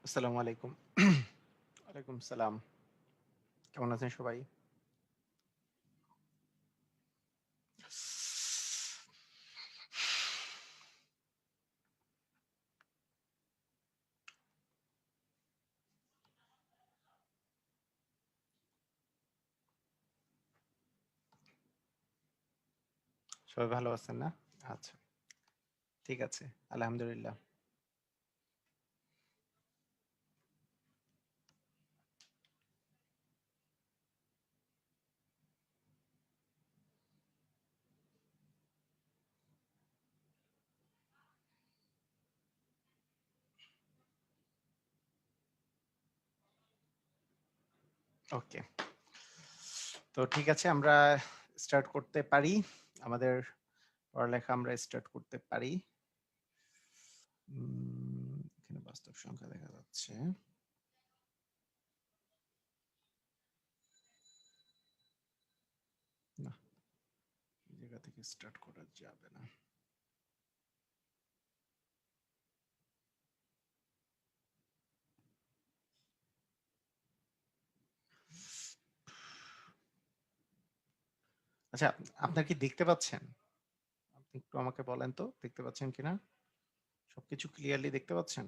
আসসালামু আলাইকুম। ওয়ালাইকুম সালাম। কেমন আছেন সবাই? সবাই ভালো আছেন না? আচ্ছা, ঠিক আছে। আলহামদুলিল্লাহ। ওকে। তো ঠিক আছে, আমরা স্টার্ট করতে পারি। আমাদের পড়ালেখা আমরা স্টার্ট করতে পারি। এখানে বাস্তব সংখ্যা দেখা যাচ্ছে। না, এই জায়গা থেকে স্টার্ট করা যাবে না। আচ্ছা, আপনার কি দেখতে পাচ্ছেন? আপনি একটু আমাকে বলেন তো দেখতে পাচ্ছেন কিনা? সবকিছু ক্লিয়ারলি দেখতে পাচ্ছেন?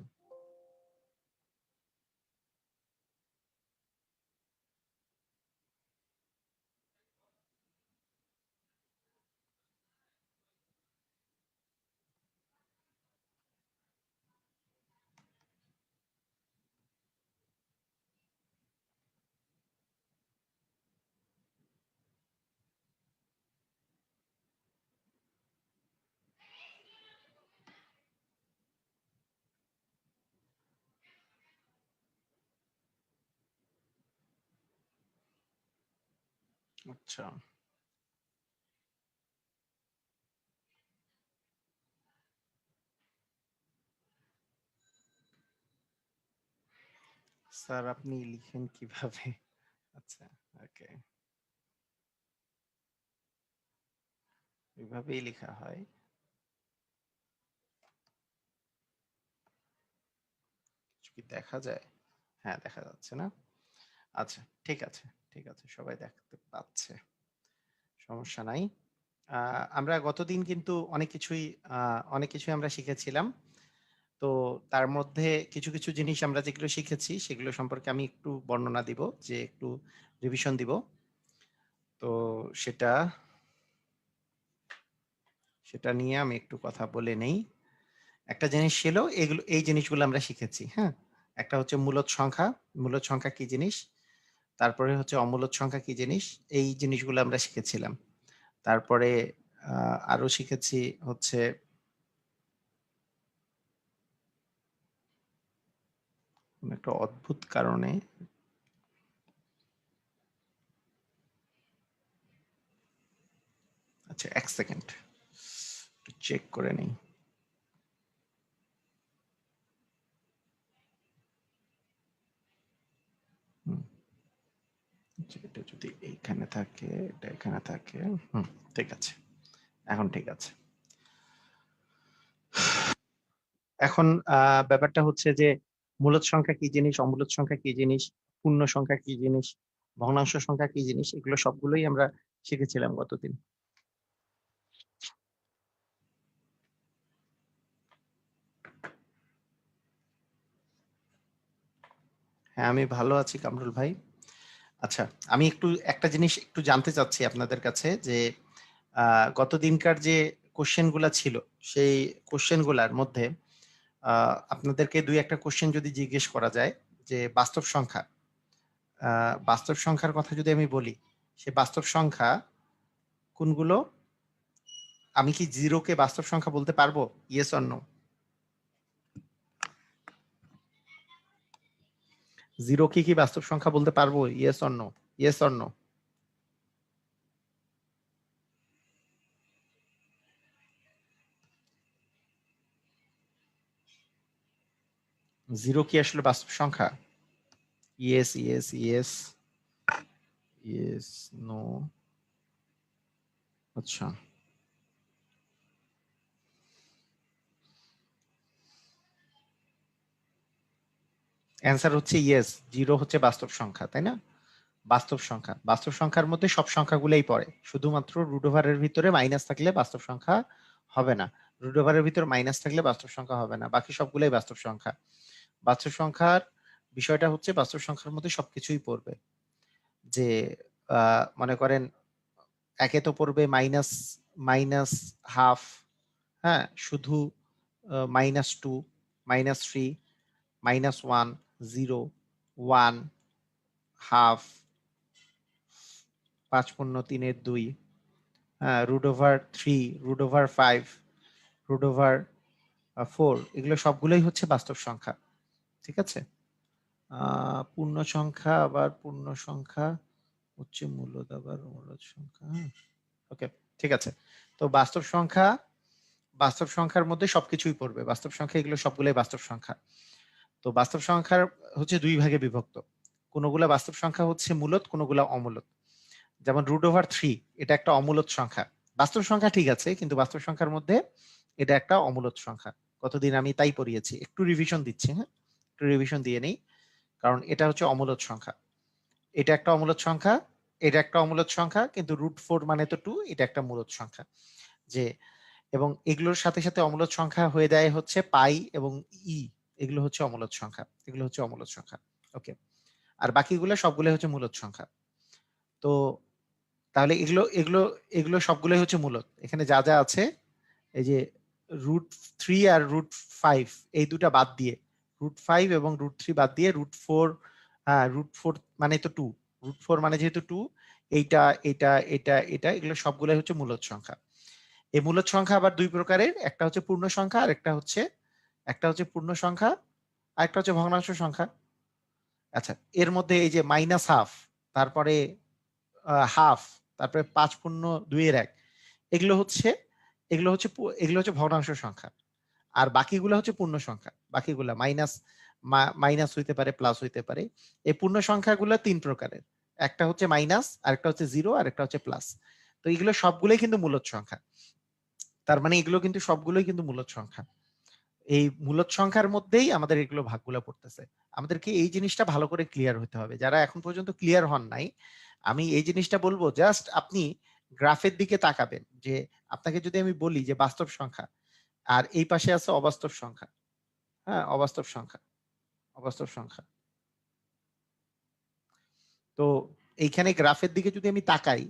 আচ্ছা। স্যার আপনি লিখেন কিভাবে? আচ্ছা, ওকে। এভাবেই লেখা হয়। কিছু কি দেখা যায়? হ্যাঁ, দেখা যাচ্ছে না? আচ্ছা, ঠিক আছে, ঠিক আছে। সবাই দেখতে পাচ্ছে। সমস্যা নাই। আমরা গতদিন কিন্তু অনেক কিছুই আমরা শিখেছিলাম। তো তার মধ্যে কিছু জিনিস আমরা যেগুলো শিখেছি সেগুলো সম্পর্কে আমি একটু বর্ণনা দিব, যে একটু রিভিশন দিব। তো সেটা সেটা নিয়ে আমি একটু কথা বলে নেই। একটা জিনিস ছিল, এই জিনিসগুলো আমরা শিখেছি, হ্যাঁ? একটা হচ্ছে মূলদ সংখ্যা। মূলদ সংখ্যা কি জিনিস? তারপরে হচ্ছে অমূলদ সংখ্যা কি জিনিস? এই জিনিসগুলো আমরা শিখেছিলাম। তারপরে আরো শিখেছি হচ্ছে কোনো একটা অদ্ভুত কারণে। আচ্ছা, ১ সেকেন্ড। একটু চেক করে নেই। হুম, আচ্ছা, এটা যদি এইখানে থাকে, এটা এখানে থাকে। হুম, ঠিক আছে। এখন ঠিক আছে। এখন ব্যাপারটা হচ্ছে যে মূলদ সংখ্যা কি জিনিস, অমূলদ সংখ্যা কি জিনিস, পূর্ণ সংখ্যা কি জিনিস, ভগ্নাংশ সংখ্যা কি জিনিস, এগুলো সবগুলোই আমরা শিখেছিলাম গতদিন। হ্যাঁ, আমি ভালো আছি কামরুল ভাই। আচ্ছা, আমি একটা জিনিস একটু জানতে চাচ্ছি আপনাদের কাছে, যে গতদিনকার যে কোশ্চেন গুলা ছিল, সেই কোশ্চেন গুলার মধ্যে আপনাদেরকে দুই একটা কোশ্চেন যদি জিজ্ঞেস করা যায়, যে বাস্তব সংখ্যার কথা যদি আমি বলি, সে বাস্তব সংখ্যা কোনগুলো? আমি কি জিরোকে বাস্তব সংখ্যা বলতে পারবো? Yes or no? জিরো কি বাস্তব সংখ্যা বলতে পারবো? Yes or no? Yes or no? Zero কি আসলে বাস্তব সংখ্যা? Yes, yes, yes, yes, no. আচ্ছা, অ্যান্সার হচ্ছে ইয়েস, 0 হচ্ছে বাস্তব সংখ্যা, তাই না? বাস্তব সংখ্যা, বাস্তব সংখ্যার মধ্যে সব সংখ্যাগুলোই পড়ে, শুধুমাত্র রুট ওভারের ভিতরে মাইনাস থাকলে বাস্তব সংখ্যা হবে না। রুট ওভারের ভিতরে মাইনাস থাকলে বাস্তব সংখ্যা হবে না, বাকি সবগুলোই বাস্তব সংখ্যা। বাস্তব সংখ্যার বিষয়টা হচ্ছে বাস্তব সংখ্যার মধ্যে সবকিছুই পড়বে। যে মনে করেন একে তো পড়বে মাইনাস, মাইনাস হাফ, হ্যাঁ, শুধু -2, -3, -1, 0, 1, হাফ, 5/3, হ্যাঁ, √3, √5, √4, এগুলো সবগুলোই হচ্ছে বাস্তব সংখ্যা। ঠিক আছে? পূর্ণ সংখ্যা আবার পূর্ণ সংখ্যা হচ্ছে মূলদ আবার মূলদ সংখ্যা। ওকে, ঠিক আছে। তো বাস্তব সংখ্যার মধ্যে সবকিছুই পড়বে। বাস্তব সংখ্যা এগুলো সবগুলোই বাস্তব সংখ্যা। তো বাস্তব সংখ্যার হচ্ছে 2 ভাগে বিভক্ত। কোনগুলা বাস্তব সংখ্যা হচ্ছে মূলদ, কোনগুলা অমূলদ। যেমন √3 এটা একটা অমূলদ সংখ্যা। বাস্তব সংখ্যা ঠিক আছে, কিন্তু বাস্তব সংখ্যার মধ্যে এটা একটা অমূলদ সংখ্যা। গতদিন আমি তাই পড়িয়েছি। একটু রিভিশন দিচ্ছি, হ্যাঁ? একটু রিভিশন দিয়ে নেই। কারণ এটা হচ্ছে অমূলদ সংখ্যা। এটা একটা অমূলদ সংখ্যা, এটা একটা অমূলদ সংখ্যা, কিন্তু √4 মানে তো 2, এটা একটা মূলদ সংখ্যা। যে এবং এগুলোর সাথে সাথে অমূলদ সংখ্যা হয়ে যায় হচ্ছে পাই এবং ই, এগুলো হচ্ছে অমূলদ সংখ্যা, এগুলো হচ্ছে অমূলদ সংখ্যা। ওকে, আর বাকিগুলো সবগুলো হচ্ছে মূলদ সংখ্যা। তো তাহলে এগুলো এগুলো এগুলো সবগুলোই হচ্ছে মূলদ। এখানে যা যা আছে, এই যে √3 আর √5 এই দুটা বাদ দিয়ে, √5 এবং √3 বাদ দিয়ে √4, হ্যাঁ √4 মানে তো 2, √4 মানে যেহেতু 2, এইটা এটা এটা এটা এগুলো সবগুলোই হচ্ছে মূলদ সংখ্যা। এই মূলদ সংখ্যা আবার দুই প্রকারের, একটা হচ্ছে পূর্ণ সংখ্যা আর একটা হচ্ছে পূর্ণ সংখ্যা আর একটা হচ্ছে ভগ্নাংশ সংখ্যা। আচ্ছা, এর মধ্যে এই যে -1/2, তারপরে হাফ, তারপরে 5/2 এগুলো হচ্ছে এগুলো হচ্ছে ভগ্নাংশ সংখ্যা। আর বাকিগুলো হচ্ছে পূর্ণ সংখ্যা। বাকিগুলা মাইনাস হইতে পারে, প্লাস হইতে পারে। এই পূর্ণ সংখ্যাগুলো 3 প্রকারের। একটা হচ্ছে মাইনাস, আরেকটা হচ্ছে 0, আর একটা হচ্ছে প্লাস। তো এগুলো সবগুলোই কিন্তু মূলদ সংখ্যা। তার মানে এগুলো কিন্তু সবগুলোই কিন্তু মূলদ সংখ্যা। এই মূলদ সংখ্যার মধ্যেই আমাদের এগুলো ভাগগুলো পড়তেছে। আমাদেরকে এই জিনিসটা ভালো করে ক্লিয়ার হতে হবে। যারা এখন পর্যন্ত ক্লিয়ার হন নাই, আমি এই জিনিসটা বলবো, জাস্ট আপনি গ্রাফের দিকে তাকাবেন। যে আপনাকে যদি আমি বলি যে বাস্তব সংখ্যা, আর এই পাশে আছে অবাস্তব সংখ্যা, হ্যাঁ, অবাস্তব সংখ্যা, অবাস্তব সংখ্যা। তো এইখানে গ্রাফের দিকে যদি আমি তাকাই,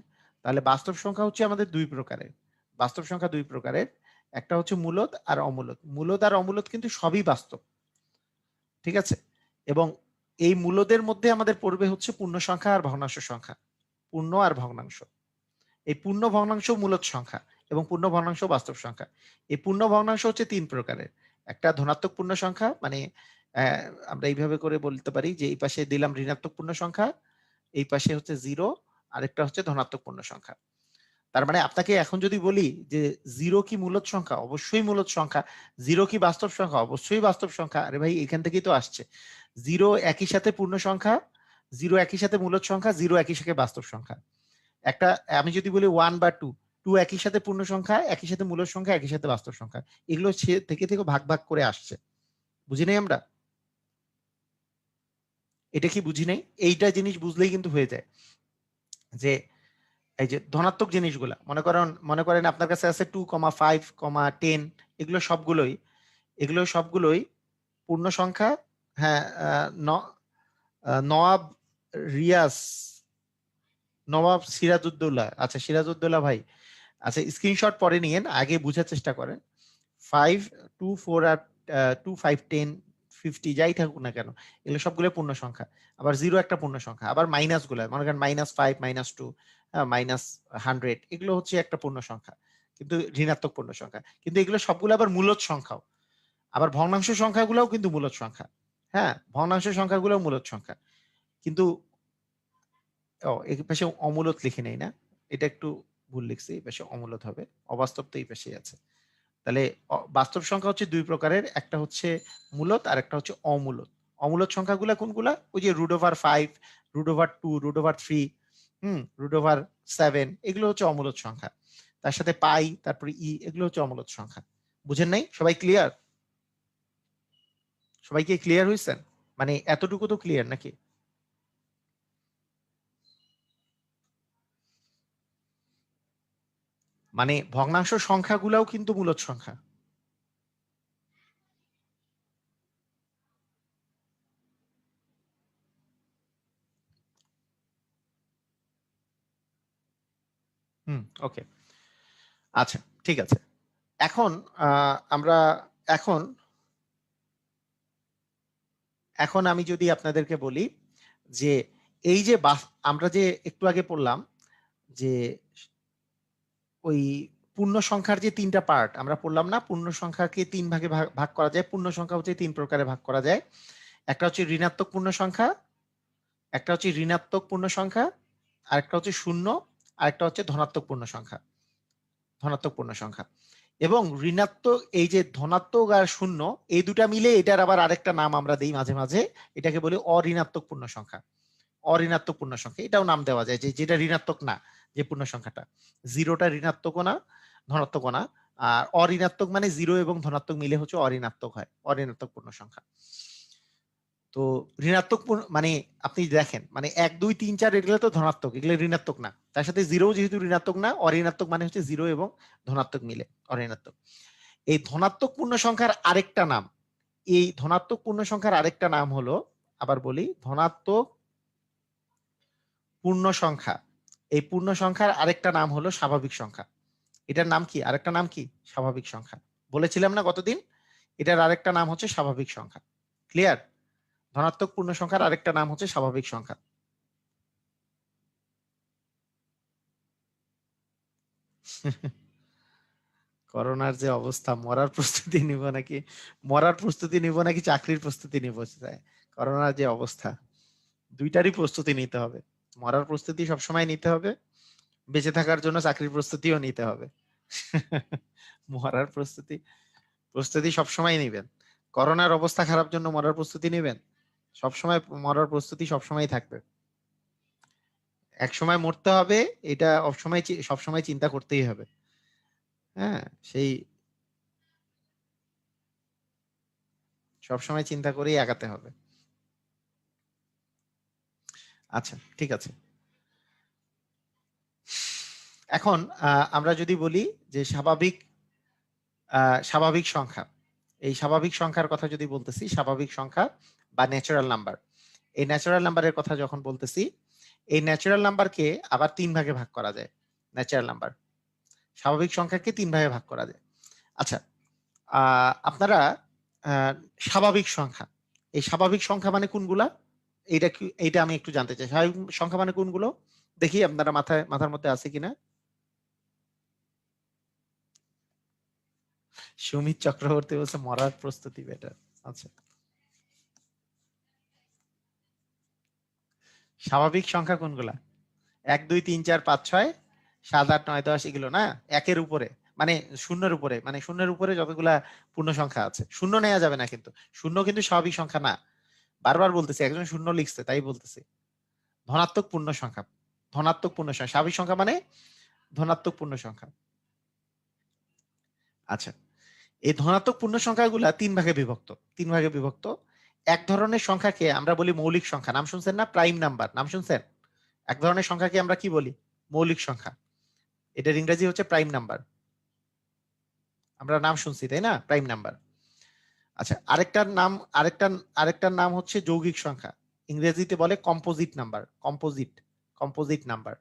তাহলে বাস্তব সংখ্যা হচ্ছে আমাদের দুই প্রকারের। বাস্তব সংখ্যা দুই প্রকারের, একটা হচ্ছে মূলদ আর অমূলদ। মূলদ আর অমূলদ কিন্তু সবই বাস্তব, ঠিক আছে? এবং এই মূলদের মধ্যে আমাদের পড়বে হচ্ছে পূর্ণ সংখ্যা আর ভগ্নাংশ সংখ্যা। পূর্ণ আর ভগ্নাংশ, এই পূর্ণ ভগ্নাংশ মূলদ সংখ্যা এবং পূর্ণ ভগ্নাংশ বাস্তব সংখ্যা। এই পূর্ণ ভগ্নাংশ হচ্ছে 3 প্রকারের। একটা ধনাত্মক পূর্ণ সংখ্যা, মানে আমরা এইভাবে করে বলতে পারি যে এই পাশে দিলাম ঋণাত্মক পূর্ণ সংখ্যা, এই পাশে হচ্ছে 0, আরেকটা হচ্ছে ধনাত্মক পূর্ণ সংখ্যা। তার মানে আপনাকে এখন যদি বলি যে 0 কি মূলদ সংখ্যা? অবশ্যই মূলদ সংখ্যা। 0 কি বাস্তব সংখ্যা? অবশ্যই বাস্তব সংখ্যা। আরে ভাই, এখান থেকেই তো আসছে। 0 একই সাথে পূর্ণ সংখ্যা, 0 একই সাথে মূলদ সংখ্যা, 0 একই সাথে বাস্তব সংখ্যা। একটা আমি যদি বলি 1 বা 2, 2 একই সাথে পূর্ণ সংখ্যা, একই সাথে মূলদ সংখ্যা, একই সাথে বাস্তব সংখ্যা। এগুলো থেকে থেকে ভাগ ভাগ করে আসছে। বুঝি নাই আমরা? এটা কি বুঝি নাই? এইটা জিনিস বুঝলেই কিন্তু হয়ে যায়। যে এই যে ধনাত্মক জিনিসগুলা, মনে করেন আপনার কাছে আছে 2, 5, 10, এগুলো সবগুলোই পূর্ণ সংখ্যা। হ্যাঁ, নওয়াব রিয়াজ, নবাব সিরাজউদ্দৌলা। আচ্ছা, সিরাজউদ্দৌলা ভাই, আচ্ছা স্ক্রিনশট পরে নিয়েন, আগে বুঝার চেষ্টা করেন। 5, 2, 4 আর 2, 5, 10, 50 যাই থাকুক না কেন, এগুলো সবগুলো পূর্ণ সংখ্যা। আবার 0 একটা পূর্ণ সংখ্যা। আবার মাইনাস গুলা, মনে করেন -5, -2, -100, এগুলো হচ্ছে একটা পূর্ণ সংখ্যা, কিন্তু ঋণাত্মক পূর্ণ সংখ্যা। কিন্তু এগুলো সবগুলো আবার মূলদ সংখ্যাও। আবার ভগ্নাংশ সংখ্যাগুলোও কিন্তু মূলদ সংখ্যা। হ্যাঁ, ভগ্নাংশ সংখ্যাগুলোও মূলদ সংখ্যা। কিন্তু এই পাশে অমূলদ লিখে নেই না, এটা একটু ভুল লিখছি, এই পাশে অমূলদ হবে। অবাস্তব তো এই পাশেই আছে। তাহলে বাস্তব সংখ্যা হচ্ছে দুই প্রকারের, একটা হচ্ছে মূলদ আর একটা হচ্ছে অমূলদ। অমূলদ সংখ্যাগুলা কোনগুলা? ওই যে √5, √2, √3, √7, এগুলো হচ্ছে অমূলদ সংখ্যা। তার সাথে পাই, তারপরে এগুলো হচ্ছে অমূলদ সংখ্যা। বুঝেন নাই? সবাই ক্লিয়ার? সবাই কি ক্লিয়ার হয়েছেন? মানে এতটুকু তো ক্লিয়ার নাকি? মানে ভগ্নাংশ সংখ্যাগুলাও কিন্তু মূলদ সংখ্যা। ওকে, আচ্ছা, ঠিক আছে। এখন আমরা এখন এখন আমি যদি আপনাদেরকে বলি যে এই যে আমরা যে একটু আগে পড়লাম যে ওই পূর্ণ সংখ্যার যে তিনটা পার্ট আমরা পড়লাম না, পূর্ণ সংখ্যাকে তিন ভাগে ভাগ করা যায়। পূর্ণ সংখ্যা হচ্ছে তিন প্রকারে ভাগ করা যায়। একটা হচ্ছে ঋণাত্মক পূর্ণ সংখ্যা, একটা হচ্ছে ঋণাত্মক পূর্ণ সংখ্যা, আরেকটা হচ্ছে শূন্য, আরেকটা হচ্ছে ধনাত্মক পূর্ণ সংখ্যা, ধনাত্মক পূর্ণ সংখ্যা। এবং ঋণাত্মক এই যে ধনাত্মক আর শূন্য এই দুটা মিলে এটার আবার আরেকটা নাম আমরা দিই মাঝে মাঝে, এটাকে বলি অঋণাত্মক পূর্ণ সংখ্যা। অঋণাত্মক পূর্ণ সংখ্যা এটাও নাম দেওয়া যায়, যে যেটা ঋণাত্মক না, যে পূর্ণ সংখ্যাটা জিরোটা ঋণাত্মকও না ধনাত্মকও না। আর অঋণাত্মক মানে জিরো এবং ধনাত্মক মিলে হচ্ছে অঋণাত্মক হয়, অঋণাত্মক পূর্ণ সংখ্যা। তো ঋণাত্মক মানে আপনি দেখেন মানে 1 2 3 4 এগুলো তো ধনাত্মক, এগুলো ঋণাত্মক না। তার সাথে জিরো যেহেতু ঋণাত্মক না, অঋণাত্মক মানে হচ্ছে জিরো এবং ধনাত্মক মিলে অঋণাত্মক। এই ধনাত্মক পূর্ণ সংখ্যার আরেকটা নাম, এই ধনাত্মক পূর্ণ সংখ্যার আরেকটা নাম হলো, আবার বলি, ধনাত্মক পূর্ণ সংখ্যা। এই পূর্ণ সংখ্যার আরেকটা নাম হলো স্বাভাবিক সংখ্যা। এটার নাম কি? আরেকটা নাম কি? স্বাভাবিক সংখ্যা। বলেছিলাম না গতদিন, এটার আরেকটা নাম হচ্ছে স্বাভাবিক সংখ্যা। ক্লিয়ার? ধনাত্মক পূর্ণ সংখ্যার আরেকটা নাম হচ্ছে স্বাভাবিক সংখ্যা। করোনার যে অবস্থা, মরার প্রস্তুতি নিব নাকি, মরার প্রস্তুতি নিব নাকি চাকরির প্রস্তুতি নিব? করোনার যে অবস্থা, দুইটারই প্রস্তুতি নিতে হবে। মরার প্রস্তুতি সবসময় নিতে হবে, বেঁচে থাকার জন্য চাকরির প্রস্তুতিও নিতে হবে। মরার প্রস্তুতি প্রস্তুতি সবসময় নিবেন। করোনার অবস্থা খারাপ জন্য মরার প্রস্তুতি নেবেন? সবসময় মরার প্রস্তুতি সবসময় থাকবে। এক সময় মরতে হবে, এটা সবসময় চিন্তা করতেই হবে। হ্যাঁ, সেই সবসময় চিন্তা করেই আগাতে হবে। আচ্ছা, ঠিক আছে। এখন আমরা যদি বলি যে স্বাভাবিক সংখ্যা, এই স্বাভাবিক সংখ্যার কথা যদি বলতেছি, স্বাভাবিক সংখ্যা বা ন্যাচারাল নাম্বার, এই ন্যাচারাল নাম্বারের কথা যখন বলতেছি, এই ন্যাচারাল নাম্বারকে আবার তিন ভাগে ভাগ করা যায়। ন্যাচারাল নাম্বার, স্বাভাবিক সংখ্যাকে তিন ভাগে ভাগ করা যায়। আচ্ছা, আপনারা আহ, স্বাভাবিক সংখ্যা, এই স্বাভাবিক সংখ্যা মানে কোনগুলা, এইটা আমি একটু জানতে চাই। স্বাভাবিক সংখ্যা মানে কোনগুলো দেখি আপনারা মাথার মধ্যে আছে কিনা। সুমিত চক্রবর্তী বলছে মরার প্রস্তুতি বেটার। আচ্ছা, স্বাভাবিক সংখ্যা কোনগুলা? 1 2 3 4 5 6 7 8 9 10 এগুলো না, একের উপরে, মানে শূন্যের উপরে, মানে শূন্যের উপরে যতগুলা পূর্ণ সংখ্যা আছে। শূন্য নেওয়া যাবে না কিন্তু, শূন্য কিন্তু স্বাভাবিক সংখ্যা না। বারবার বলতেছি, একজন শূন্য লিখছে তাই বলতেছি। ধনাত্মক পূর্ণ সংখ্যা, ধনাত্মক পূর্ণ সংখ্যা। স্বাভাবিক সংখ্যা মানে ধনাত্মক পূর্ণ সংখ্যা। আচ্ছা, এই ধনাত্মক পূর্ণ সংখ্যাগুলা তিন ভাগে বিভক্ত, তিন ভাগে বিভক্ত। এক ধরনের সংখ্যাকে আমরা বলি মৌলিক সংখ্যা, নাম শুনছেন না? প্রাইম নাম্বার, নাম শুনছেন? এক ধরনের সংখ্যাকে আমরা কি বলি? মৌলিক সংখ্যা। এটার ইংরেজি হচ্ছে প্রাইম নাম্বার। আমরা নাম শুনছি তাই না, প্রাইম নাম্বার। আচ্ছা, আরেকটার নাম হচ্ছে যৌগিক সংখ্যা। ইংরেজিতে বলে composite number, composite number,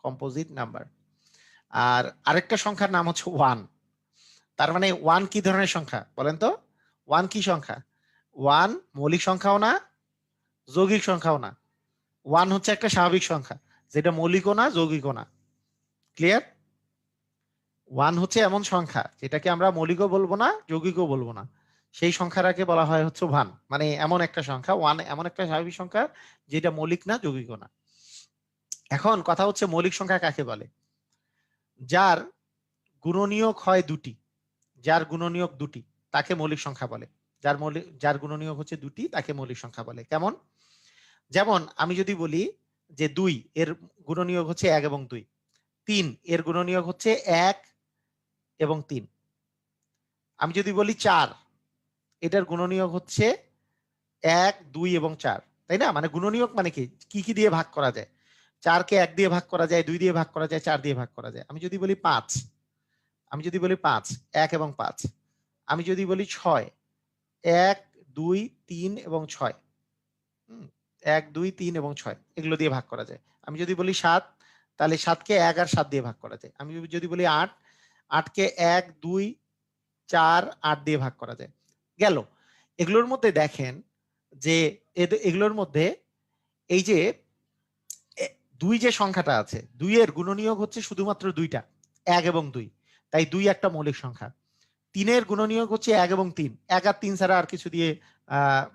composite number. আর আরেকটা সংখ্যার নাম হচ্ছে ওয়ান। তার মানে ওয়ান কি ধরনের সংখ্যা বলেন তো? ওয়ান কি সংখ্যা? ওয়ান মৌলিক সংখ্যাও না, যৌগিক সংখ্যাও না। ওয়ান হচ্ছে একটা স্বাভাবিক সংখ্যা, যেটা মৌলিকও না, যৌগিকও না। ক্লিয়ার? ওয়ান হচ্ছে এমন সংখ্যা যেটাকে আমরা মৌলিকও বলবো না, যৌগিকও বলবো না। সেই সংখ্যাটাকে বলা হয় হচ্ছে ওয়ান। মানে এমন একটা সংখ্যা, ওয়ান এমন একটা স্বাভাবিক সংখ্যা যেটা মৌলিক না, যৌগিকও না। এখন কথা হচ্ছে মৌলিক সংখ্যা কাকে বলে? যার গুণনীয়ক হয় দুটি, যার গুণনীয়ক দুটি তাকে মৌলিক সংখ্যা বলে। যার গুণনীয়ক হচ্ছে দুটি তাকে মৌলিক সংখ্যা বলে। কেমন? যেমন আমি যদি বলি যে 2 এর গুণনীয়ক হচ্ছে 1 এবং 2, 3 এর গুণনীয়ক হচ্ছে 1 এবং 3। আমি যদি বলি 4, এটার গুণনীয়ক হচ্ছে 1 2 এবং 4, তাই না? মানে গুণনীয়ক মানে কি কি দিয়ে ভাগ করা যায়? 4 কে 1 দিয়ে ভাগ করা যায়, 2 দিয়ে ভাগ করা যায়, 4 দিয়ে ভাগ করা যায়। আমি যদি বলি 5, 1 এবং 5, আমি যদি বলি 6, 1 2 3 এবং 6, 1 2 3 এবং 6 এগুলো দিয়ে ভাগ করা যায়। আমি যদি বলি 7, তাহলে 7 কে 1 আর 7 দিয়ে ভাগ করা যায়। আমি যদি বলি 8, 8 কে 1 2 4 8 দিয়ে ভাগ করা যায়। গেল। এগুলোর মধ্যে দেখেন যে এগুলোর মধ্যে এই যে 2 যে সংখ্যাটা আছে, 2 এর গুণনীয়ক হচ্ছে শুধুমাত্র 2টা, 1 এবং 2। তাই 2 একটা মৌলিক সংখ্যা। 3 এর গুণনীয়ক হচ্ছে 1 এবং 3, 1 আর 3 ছাড়া আর কিছু দিয়ে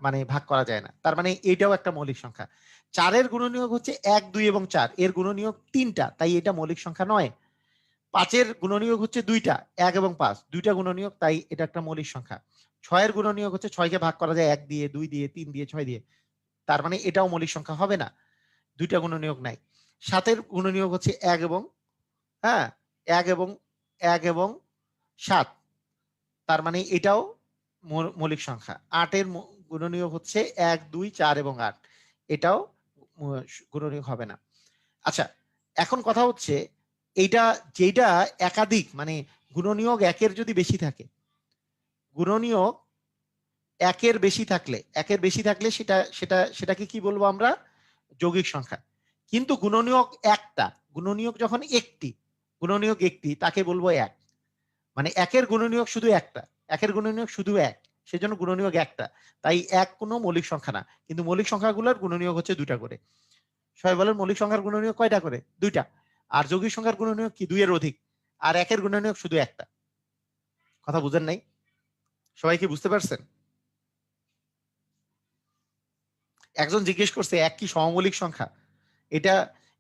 মানে ভাগ করা যায় না। তার মানে এটাও একটা মৌলিক সংখ্যা। 4 এর গুণনীয়ক হচ্ছে 1 2 এবং 4, এর গুণনীয়ক 3টা, তাই এটা মৌলিক সংখ্যা নয়। 5 এর গুণনীয়ক হচ্ছে 2টা, 1 এবং 5, 2টা গুণনীয়ক, তাই এটা একটা মৌলিক সংখ্যা। 6 এর গুণনীয়ক হচ্ছে 6 কে ভাগ করা যায় 1 দিয়ে, 2 দিয়ে, 3 দিয়ে, 6 দিয়ে, তার মানে এটাও মৌলিক সংখ্যা হবে না, 2টা গুণনীয়ক নাই। 7 এর গুণনীয়ক হচ্ছে 1 এবং 1 এবং 1 এবং 7, তার মানে এটাও মৌলিক সংখ্যা। 8 এর গুণনীয়ক হচ্ছে 1 2 4 এবং 8, এটাও গুণনীয়ক হবে না। আচ্ছা, এখন কথা হচ্ছে এইটা যেটা একাধিক মানে গুণনীয়ক 1 এর যদি বেশি থাকে, গুণনীয়ক 1 এর বেশি থাকলে, 1 এর বেশি থাকলে সেটাকে কি বলবো আমরা? যৌগিক সংখ্যা। কিন্তু গুণনীয়ক একটা, গুণনীয়ক যখন একটি, গুণনীয়ক একটি, তাকে বলবো 1। মানে 1 এর গুণনীয়ক শুধু একটা, 1 এর গুণনীয়ক শুধু 1, সেজন্য গুণনীয়ক একটা। তাই 1 কোনো মৌলিক সংখ্যা না, কিন্তু মৌলিক সংখ্যাগুলোর গুণনীয়ক হচ্ছে 2টা করে। সবাই বলেন মৌলিক সংখ্যার গুণনীয়ক কয়টা করে? 2টা। আর যৌগিক সংখ্যার গুণনীয়ক কি? 2 এর অধিক। আর 1 এর গুণনীয়ক শুধু একটা। কথা বুঝেন নাই? সবাই কি বুঝতে পারছেন? একজন জিজ্ঞেস করছে 1 কি সমমৌলিক সংখ্যা? এটা,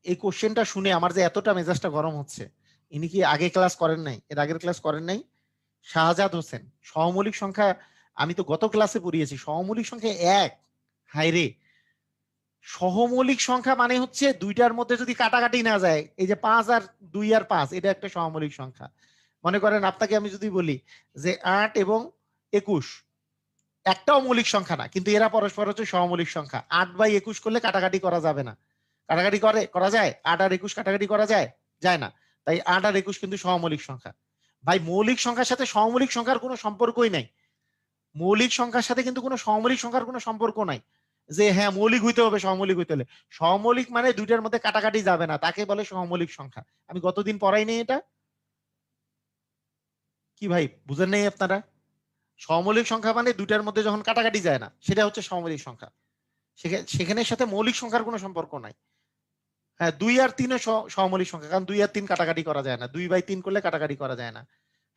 এই কোশ্চেনটা শুনে আমার যে এতটা মেজাজটা গরম হচ্ছে। ইনি কি আগে ক্লাস করেন নাই? এর আগের ক্লাস করেন নাই? শাহজাদ হোসেন, সহমৌলিক সংখ্যা, আমি তো গত ক্লাসে পড়িয়েছি সহমৌলিক সংখ্যা 1। হায়রে, সহমৌলিক সংখ্যা মানে হচ্ছে দুইটার মধ্যে যদি কাটাকাটি না যায়, এই যে 5 আর 2 আর 5, এটা একটা সহমৌলিক সংখ্যা। মনে করেন আপনাকে আমি যদি বলি যে 8 এবং 21 একটাও মৌলিক সংখ্যা না, কিন্তু এরা পরস্পর হচ্ছে সহমৌলিক সংখ্যা। 8/21 করলে কাটাকাটি করা যাবে না। কাটাকাটি করা যায়? 8 আর 21 কাটাকাটি করা যায়? যায় না। তাই 8 আর 21 কিন্তু সহমৌলিক সংখ্যা। ভাই, মৌলিক সংখ্যার সাথে সহমৌলিক সংখ্যার কোনো সম্পর্কই নাই। মৌলিক সংখ্যার সাথে কিন্তু কোনো সহমৌলিক সংখ্যার কোনো সম্পর্ক নাই যে হ্যাঁ মৌলিক হইতে হবে, সহমৌলিক হইতে হলে। সহমৌলিক মানে দুইটার মধ্যে কাটাকাটি যাবে না, তাকে বলে সহমৌলিক সংখ্যা। আমি গতদিন পড়াই নেই এটা? কি ভাই, বুঝেন নাই আপনারা? সহমৌলিক সংখ্যা মানে দুইটার মধ্যে যখন কাটাকাটি যায় না, সেটা হচ্ছে সহমৌলিক সংখ্যা। সেখানের সাথে মৌলিক সংখ্যার কোনো সম্পর্ক নাই। হ্যাঁ, 2 আর 3 সহমৌলিক সংখ্যা, কারণ 2 আর 3 কাটাকাটি করা যায় না, 2/3 করলে কাটাকাটি করা যায় না।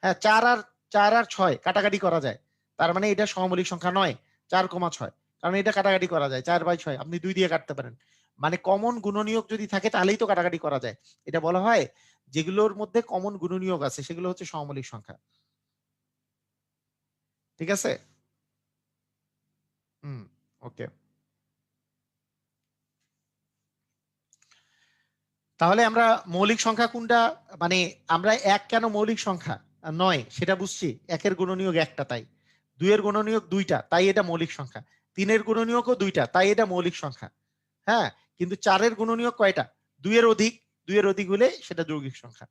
হ্যাঁ, 4 আর 6 কাটাকাটি করা যায়, তার মানে এটা সহমৌলিক সংখ্যা নয়। 4,6, কারণ এটা কাটাকাটি করা যায়, 4/6 আপনি 2 দিয়ে কাটতে পারেন। মানে কমন গুণনীয়ক যদি থাকে তাহলেই তো কাটাকাটি করা যায়। এটা বলা হয় যেগুলোর মধ্যে কমন গুণনীয়ক আছে সেগুলো হচ্ছে সহমৌলিক সংখ্যা। ঠিক আছে? হুম, ওকে। তাহলে আমরা মৌলিক সংখ্যা কোনটা, মানে আমরা 1 কেন মৌলিক সংখ্যা নয় সেটা বুঝছি। 1 এর গুণনীয়ক একটা, তাই 2 এর গুণনীয়ক 2টা, তাই এটা মৌলিক সংখ্যা। 3 এর গুণনীয়কও 2টা, তাই এটা মৌলিক সংখ্যা। হ্যাঁ, কিন্তু 4 এর গুণনীয়ক কয়টা? 2 এর অধিক, 2 এর অধিক হলে সেটা যৌগিক সংখ্যা।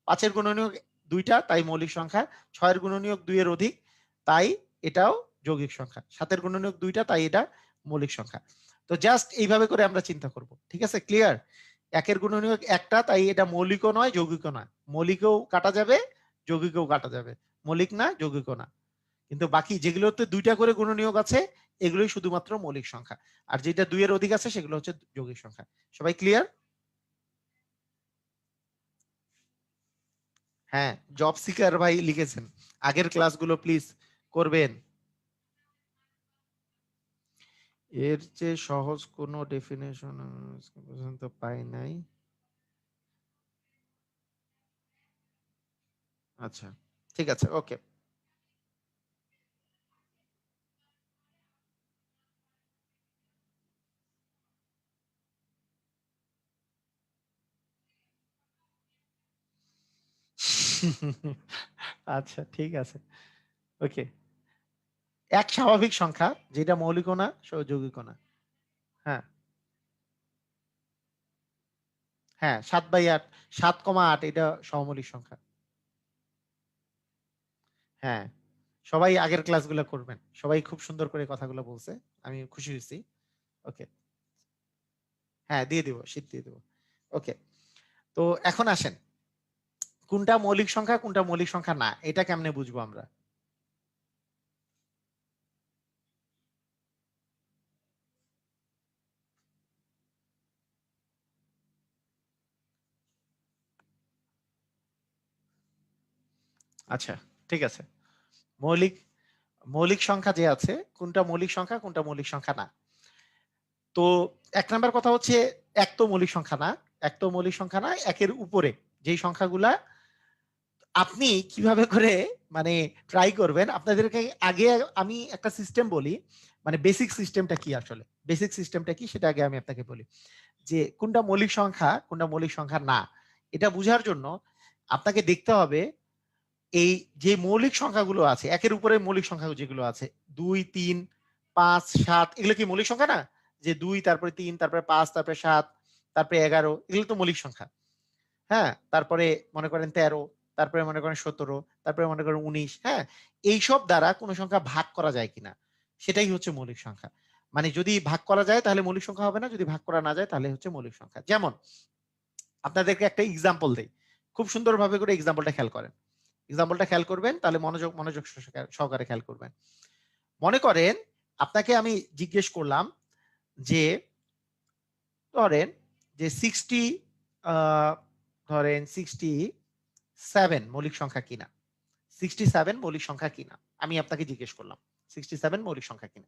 5 এর গুণনীয়ক 2টা, তাই মৌলিক সংখ্যা। 6 এর গুণনীয়ক 2 এর অধিক, তাই এটাও যৌগিক সংখ্যা। 7 এর গুণনীয়ক 2টা, তাই এটা মৌলিক সংখ্যা। তো জাস্ট এইভাবে করে আমরা চিন্তা করব। ঠিক আছে, ক্লিয়ার? 1 এর গুণনীয়ক একটা, তাই এটা মৌলিকও নয় যৌগিকও নয়। মৌলিকও কাটা যাবে, যৌগিকও কাটা যাবে। মৌলিক না, যৌগিকও না। কিন্তু বাকি যেগুলোতে 2টা করে গুণনীয়ক আছে এগুলোই শুধুমাত্র মৌলিক সংখ্যা। আর যেটা 2 এর অধিক আছে সেগুলো হচ্ছে যৌগিক সংখ্যা। সবাই ক্লিয়ার? হ্যাঁ, জব সিকার ভাই লিখেছেন। আগের ক্লাসগুলো প্লিজ করবেন। এর চেয়ে সহজ কোনো ডেফিনেশন পর্যন্ত পাই নাই। আচ্ছা, ঠিক আছে, ওকে। আচ্ছা, ঠিক আছে, ওকে। এক স্বাভাবিক সংখ্যা যেটা মৌলিকও না যৌগিকও না। হ্যাঁ হ্যাঁ 7/8 7,8 এটা সহমৌলিক সংখ্যা। হ্যাঁ সবাই আগের ক্লাসগুলো করবেন, সবাই খুব সুন্দর করে কথাগুলো বলছে, আমি খুশি হয়েছি। ওকে হ্যাঁ দিয়ে দিব, শীত দিয়ে দিব। ওকে তো এখন আসেন, কোনটা মৌলিক সংখ্যা কোনটা মৌলিক সংখ্যা না এটা কেমনে বুঝবো আমরা? আচ্ছা ঠিক আছে, মৌলিক মৌলিক সংখ্যা যে আছে কোনটা মৌলিক সংখ্যা কোনটা মৌলিক সংখ্যা না। তো এক নাম্বার কথা হচ্ছে এক তো মৌলিক সংখ্যা না, এক তো মৌলিক সংখ্যা না, একের উপরে যেই সংখ্যাগুলা আপনি কিভাবে করে মানে ট্রাই করবেন আপনাদেরকে। আগে আমি একটা সিস্টেম বলি, মানে বেসিক সিস্টেমটা কি, আসলে বেসিক সিস্টেমটা কি সেটা আগে আমি আপনাকে বলি, যে কোনটা মৌলিক সংখ্যা কোনটা মৌলিক সংখ্যা না। এটা বোঝার জন্য আপনাকে দেখতে হবে এই যে মৌলিক সংখ্যাগুলো আছে, একের উপরে মৌলিক সংখ্যা যেগুলো আছে 2 3 5 7 এগুলো কি মৌলিক সংখ্যা না? যে 2 তারপরে 3 তারপরে 5 তারপরে 7 তারপরে 11 এগুলো তো মৌলিক সংখ্যা। হ্যাঁ তারপরে মনে করেন 13, তারপরে মনে করেন 17, তারপরে মনে করেন 19। হ্যাঁ এইসব দ্বারা কোনো সংখ্যা ভাগ করা যায় কিনা সেটাই হচ্ছে মৌলিক সংখ্যা। মানে যদি ভাগ করা যায় তাহলে মৌলিক সংখ্যা হবে না, যদি ভাগ করা না যায় তাহলে হচ্ছে মৌলিক সংখ্যা। যেমন আপনাদেরকে একটা এক্সাম্পল দেই, খুব সুন্দরভাবে করে এক্সাম্পলটা খেয়াল করেন, এক্সাম্পলটা খেয়াল করবেন তাহলে মনোযোগ মনোযোগ সহকারে খেয়াল করবেন। মনে করেন আপনাকে আমি জিজ্ঞেস করলাম যে ধরেন যে 60 ধরেন 67 মৌলিক সংখ্যা কিনা, 67 মৌলিক সংখ্যা কিনা আমি আপনাকে জিজ্ঞেস করলাম 67 মৌলিক সংখ্যা কিনা।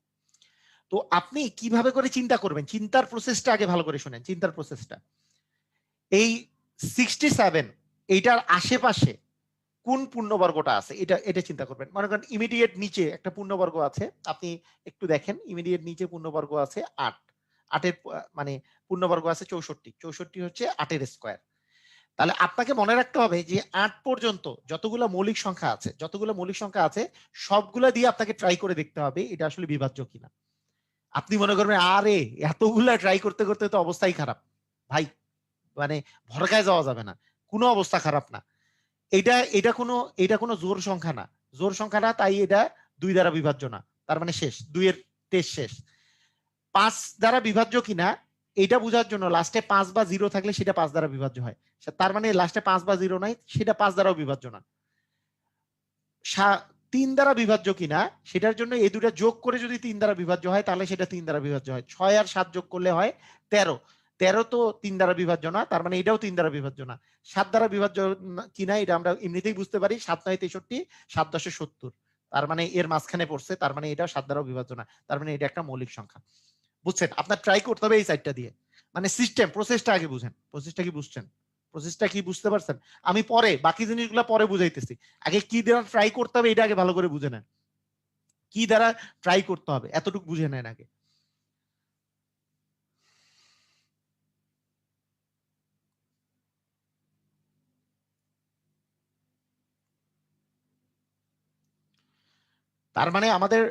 তো আপনি কিভাবে করে চিন্তা করবেন, চিন্তার প্রসেসটা আগে ভালো করে শুনেন, চিন্তার প্রসেসটা এই 67 এইটার আশেপাশে কোন পূর্ণবর্গটা আছে এটা এটা চিন্তা করবেন। মনে করেন ইমিডিয়েট নিচে একটা পূর্ণবর্গ আছে, আপনি একটু দেখেন ইমিডিয়েট নিচে পূর্ণবর্গ আছে 8, 8 এর মানে পূর্ণবর্গ আছে 64, 64 হচ্ছে 8 এর স্কয়ার। তাহলে আপনাকে মনে রাখতে হবে যে 8 পর্যন্ত যতগুলো মৌলিক সংখ্যা আছে, যতগুলো মৌলিক সংখ্যা আছে সবগুলা দিয়ে আপনাকে ট্রাই করে দেখতে হবে এটা আসলে বিভাজ্য কিনা। আপনি মনে করবেন আরে এতগুলা ট্রাই করতে করতে তো অবস্থাই খারাপ, ভাই মানে ভরকায় যাওয়া যাবে না, কোনো অবস্থা খারাপ না। এটা এটা কোনো জোর সংখ্যা না, জোর সংখ্যা না, তাই এটা 2 দ্বারা বিভাজ্য না, তার মানে শেষ, 2 এর টেস্ট শেষ। 5 দ্বারা বিভাজ্য কিনা এটা বোঝার জন্য লাস্টে 5 বা 0 থাকলে সেটা 5 দ্বারা বিভাজ্য হয়, তার মানে লাস্টে 5 বা 0 নাই সেটা 5 দ্বারাও বিভাজ্য না। 3 দ্বারা বিভাজ্য কিনা সেটার জন্য এই দুটা যোগ করে যদি 3 দ্বারা বিভাজ্য হয় তাহলে সেটা 3 দ্বারা বিভাজ্য হয়। 6 আর 7 যোগ করলে হয় 13, 13 তো 3 দ্বারা বিভাজ্য না, তার মানে এটাও 3 দ্বারা বিভাজ্য না। 7 দ্বারা বিভাজ্য কিনা এটা আমরা এমনিতেই বুঝতে পারি, 7 9 63, 7 10 70, তার মানে এর মাঝখানে পড়ছে, তার মানে এটাও 7 দ্বারাও বিভাজ্য না, তার মানে এটা একটা মৌলিক সংখ্যা। বুঝছেন? আপনার ট্রাই করতে হবে এই সাইডটা দিয়ে, মানে সিস্টেম প্রসেসটা আগে বুঝেন, প্রসেসটা কি বুঝছেন, প্রসেসটা কি বুঝতে পারছেন? আমি পরে বাকি জিনিসগুলো পরে বুঝাইতেছি, আগে কি দ্বারা ট্রাই করতে হবে এটা আগে ভালো করে বুঝে নেন, কি দ্বারা ট্রাই করতে হবে এতটুকু বুঝে নেন আগে। তার মানে আমাদের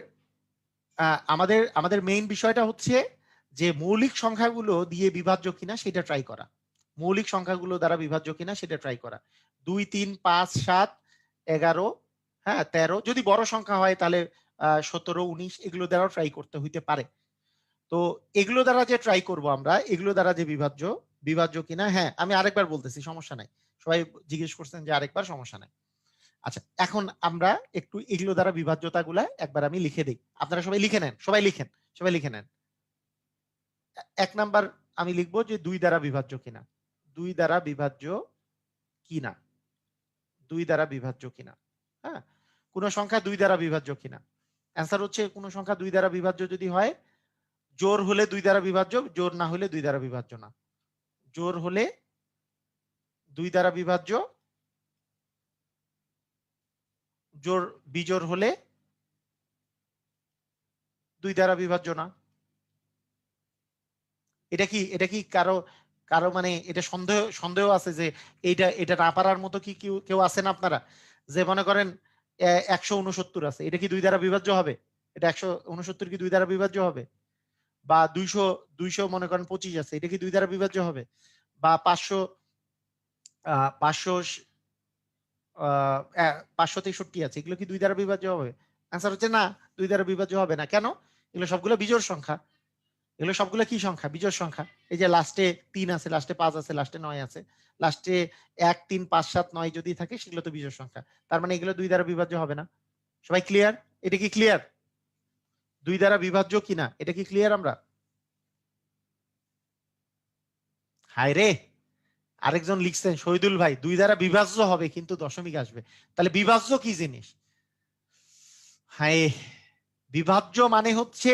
আমাদের আমাদের মেইন বিষয়টা হচ্ছে যে মৌলিক সংখ্যাগুলো দিয়ে বিভাজ্য কিনা সেটা ট্রাই করা, মৌলিক সংখ্যাগুলো দ্বারা বিভাজ্য কিনা সেটা ট্রাই করা। 2 3 5 7 11, হ্যাঁ 13, যদি বড় সংখ্যা হয় তাহলে 17 19 এগুলো দ্বারাও ট্রাই করতে হইতে পারে। তো এগুলো দ্বারা যে ট্রাই করব আমরা, এগুলো দ্বারা যে বিভাজ্য বিভাজ্য কিনা, হ্যাঁ আমি আরেকবার বলতেছি সমস্যা নাই, সবাই জিজ্ঞেস করছেন যে আরেকবার, সমস্যা নাই। আচ্ছা এখন আমরা একটু এগুলো দ্বারা বিভাজ্যতা গুলা একবার আমি লিখে দিই, আপনারা সবাই লিখে নেন, সবাই লিখেন, সবাই লিখে নেন। এক নাম্বার আমি লিখবো যে 2 দ্বারা বিভাজ্য কিনা, 2 দ্বারা বিভাজ্য কিনা, 2 দ্বারা বিভাজ্য কিনা। হ্যাঁ কোন সংখ্যা 2 দ্বারা বিভাজ্য কিনা, অ্যান্সার হচ্ছে কোন সংখ্যা 2 দ্বারা বিভাজ্য যদি হয়, জোর হলে 2 দ্বারা বিভাজ্য, জোর না হলে 2 দ্বারা বিভাজ্য না। জোর হলে 2 দ্বারা বিভাজ্য, জোর বিজোড় হলে 2 দ্বারা বিভাজ্য না। এটা কি কারো কারো মানে এটা সন্দেহ সন্দেহ আছে যে এটা এটা না পারার মতো কি কেউ কেউ আছেন আপনারা, যে মনে করেন 169 আছে, এটা কি 2 দ্বারা বিভাজ্য হবে? এটা 169 কি 2 দ্বারা বিভাজ্য হবে? বা 200 মনে করেন 25 আছে, এটা কি 2 দ্বারা বিভাজ্য হবে? বা 563 আছে, এগুলো কি 2 দ্বারা বিভাজ্য হবে? आंसर হচ্ছে না, 2 দ্বারা বিভাজ্য হবে না। কেন? এগুলো সবগুলো বিজোড় সংখ্যা। এগুলো সবগুলো কি সংখ্যা? বিজোড় সংখ্যা। এই যে লাস্টে 3 আছে, লাস্টে 5 আছে, লাস্টে 9 আছে, লাস্টে 1 3 5 7 9 যদি থাকে সেগুলো তো বিজোড় সংখ্যা। তার মানে এগুলো 2 দ্বারা বিভাজ্য হবে না। সবাই ক্লিয়ার? এটা কি ক্লিয়ার? 2 দ্বারা বিভাজ্য কিনা এটা কি ক্লিয়ার আমরা? হায় রে, আরেকজন লিখছেন শহীদুল ভাই 2 দ্বারা বিভাজ্য হবে কিন্তু দশমিক আসবে। তাহলে বিভাজ্য কি জিনিস? হায়, বিভাজ্য মানে হচ্ছে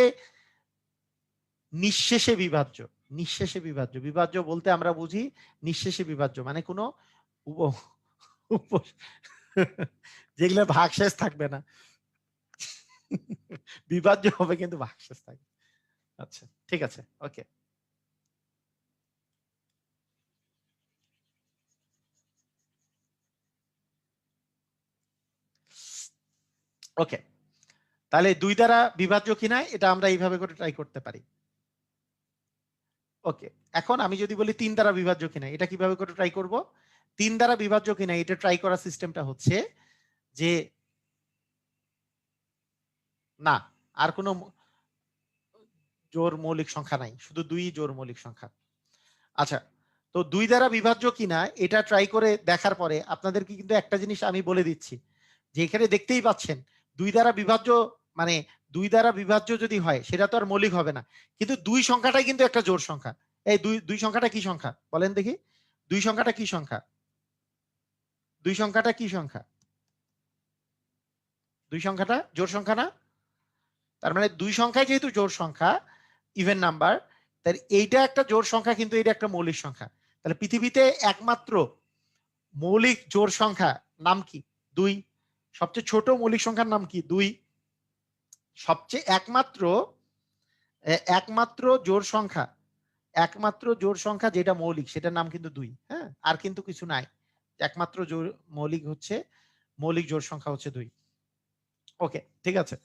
নিঃশেষে বিভাজ্য। নিঃশেষে বিভাজ্য, বিভাজ্য বলতে আমরা বুঝি নিঃশেষে বিভাজ্য মানে কোনো যেগুলো ভাগশেষ থাকবে না, বিভাজ্য হবে কিন্তু ভাগশেষ থাকবে। আচ্ছা ঠিক আছে, ওকে। ওকে, তাহলে 2 দ্বারা বিভাজ্য কিনা এটা আমরা এইভাবে করে ট্রাই করতে পারি। ওকে, এখন আমি যদি বলি 3 দ্বারা বিভাজ্য কিনা এটা কিভাবে করে ট্রাই করব? 3 দ্বারা বিভাজ্য কিনা এটা ট্রাই করার সিস্টেমটা হচ্ছে যে না, আর কোনো জোড় মৌলিক সংখ্যা নাই, শুধু 2 জোড় মৌলিক সংখ্যা। আচ্ছা, তো 2 দ্বারা বিভাজ্য কিনা এটা ট্রাই করে দেখার পরে আপনাদেরকে কিন্তু একটা জিনিস আমি বলে দিচ্ছি যে এখানে দেখতেই পাচ্ছেন 2 দ্বারা বিভাজ্য মানে 2 দ্বারা বিভাজ্য যদি হয় সেটা তো আর মৌলিক হবে না, কিন্তু 2 সংখ্যাটাই কিন্তু একটা জোড় সংখ্যা। এই 2 সংখ্যাটা কি সংখ্যা বলেন দেখি? 2 সংখ্যাটা কি সংখ্যা? 2 সংখ্যাটা কি সংখ্যা? 2 সংখ্যাটা জোড় সংখ্যা না? তার মানে 2 সংখ্যায় যেহেতু জোড় সংখ্যা, ইভেন নাম্বার, তাহলে এইটা একটা জোড় সংখ্যা কিন্তু এটা একটা মৌলিক সংখ্যা। তাহলে পৃথিবীতে একমাত্র মৌলিক জোড় সংখ্যা নাম কি? 2। সবচেয়ে ছোট মৌলিক সংখ্যার নাম কি? 2। সবচেয়ে একমাত্র জোড় সংখ্যা, একমাত্র জোড় সংখ্যা যেটা মৌলিক সেটার নাম কিন্তু 2। হ্যাঁ, আর কিন্তু কিছু নাই। একমাত্র জোড় মৌলিক হচ্ছে, মৌলিক জোড় সংখ্যা হচ্ছে 2। ওকে ঠিক আছে,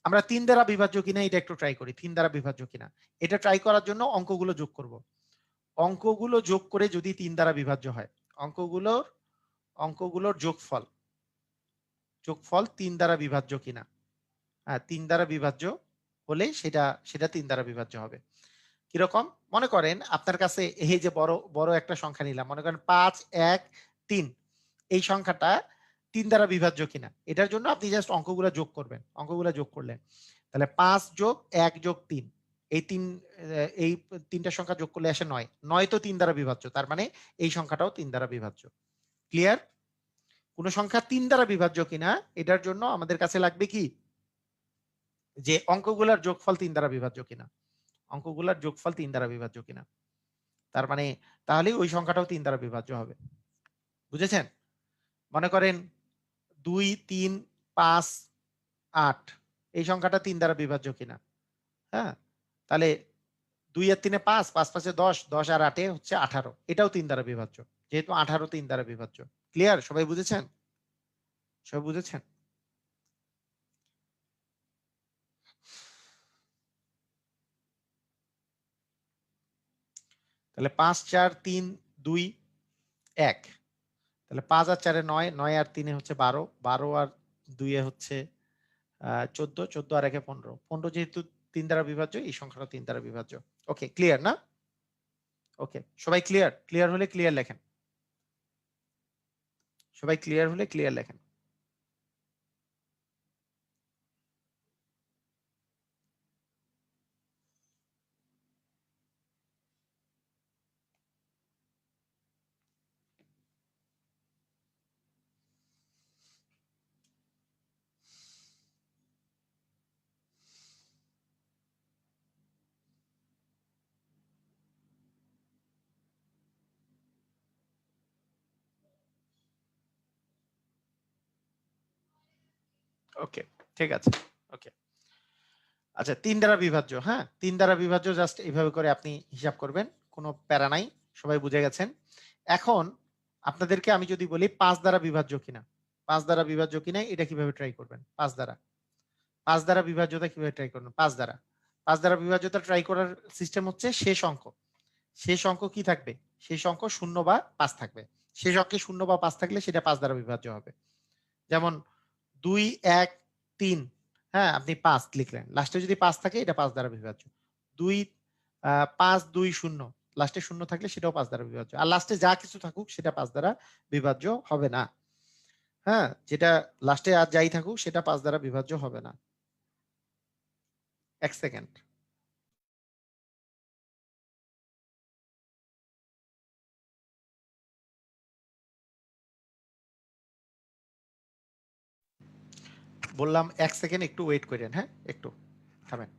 আমরা 3 দ্বারা বিভাজ্য কিনা এটা একটু ট্রাই করি। 3 দ্বারা বিভাজ্য কিনা এটা ট্রাই করার জন্য অঙ্কগুলো যোগ করব। অঙ্কগুলো যোগ করে যদি 3 দ্বারা বিভাজ্য হয়, অঙ্কগুলোর যোগফল 3 দ্বারা বিভাজ্য কিনা। হ্যাঁ, 3 দ্বারা বিভাজ্য হলে সেটা 3 দ্বারা বিভাজ্য হবে। কিরকম? মনে করেন আপনার কাছে এই যে বড় বড় একটা সংখ্যা নিলাম, মনে করেন 5 1 3, এই সংখ্যাটা 3 দ্বারা বিভাজ্য কিনা এটার জন্য আপনি জাস্ট অঙ্কগুলো যোগ করবেন। অঙ্কগুলো যোগ করলেন তাহলে 5 যোগ 1 যোগ 3, এই তিনটা সংখ্যা যোগ করলে আসে 9। 9 তো 3 দ্বারা বিভাজ্য, তার মানে এই সংখ্যাটাও 3 দ্বারা বিভাজ্য। ক্লিয়ার? কোন সংখ্যা 3 দ্বারা বিভাজ্য কিনা এটার জন্য আমাদের কাছে লাগবে কি, যে অঙ্কগুলোর যোগফল 3 দ্বারা বিভাজ্য কিনা। অঙ্কগুলোর যোগফল 3 দ্বারা বিভাজ্য কিনা, তার মানে তাহলে ওই সংখ্যাটাও 3 দ্বারা বিভাজ্য হবে। বুঝেছেন? মনে করেন 2 3 5 8, এই সংখ্যাটা 3 দ্বারা বিভাজ্য কিনা। হ্যাঁ, তাহলে 2 আর 3 5, 5 5 10, 10 আর 8 হচ্ছে 18, এটাও 3 দ্বারা বিভাজ্য, যেহেতু 18 3 দ্বারা বিভাজ্য। ক্লিয়ার? সবাই বুঝেছেন? সবাই বুঝেছেন? তাহলে 5 4 3 2 1, তাহলে 5 আর 4 9, 9 আর 3 হচ্ছে 12, 12 আর 2 হচ্ছে 14, 14 আর 1 15, 15 যেহেতু 3 দ্বারা বিভাজ্য এই সংখ্যাটা 3 দ্বারা বিভাজ্য। ওকে ক্লিয়ার না? ওকে, সবাই ক্লিয়ার? ক্লিয়ার হলে ক্লিয়ার লেখেন। সবাই ক্লিয়ার হলে ক্লিয়ার লেখেন। ওকে ঠিক আছে, ওকে। আচ্ছা 3 দ্বারা বিভাজ্য, হ্যাঁ 3 দ্বারা বিভাজ্য জাস্ট এইভাবে করে আপনি হিসাব করবেন, কোনো প্যারা নাই, সবাই বুঝে গেছেন। এখন আপনাদেরকে আমি যদি বলি 5 দ্বারা বিভাজ্য কিনা, 5 দ্বারা বিভাজ্য কিনা এটা কিভাবে ট্রাই করবেন? 5 দ্বারা 5 দ্বারা বিভাজ্যতা কিভাবে ট্রাই করবেন? 5 দ্বারা। 5 দ্বারা বিভাজ্যতা ট্রাই করার সিস্টেম হচ্ছে শেষ অঙ্ক। শেষ অঙ্ক কি থাকবে? শেষ অঙ্ক 0 বা 5 থাকবে। শেষ অঙ্কে 0 বা 5 থাকলে সেটা 5 দ্বারা বিভাজ্য হবে। যেমন 2, 1, 3, হ্যাঁ? আপনি 5 লিখলেন। লাস্টে যদি 5 থাকে এটা 5 দ্বারা বিভাজ্য। 2 5, 2, 0, লাস্টে 0 থাকলে সেটাও 5 দ্বারা বিভাজ্য। আর লাস্টে যা কিছু থাকুক সেটা 5 দ্বারা বিভাজ্য হবে না। হ্যাঁ? যেটা লাস্টে আর যাই থাকুক সেটা 5 দ্বারা বিভাজ্য হবে না। 1 সেকেন্ড। বললাম 1 সেকেন্ড একটু ওয়েট করেন, হ্যাঁ? একটু থামেন।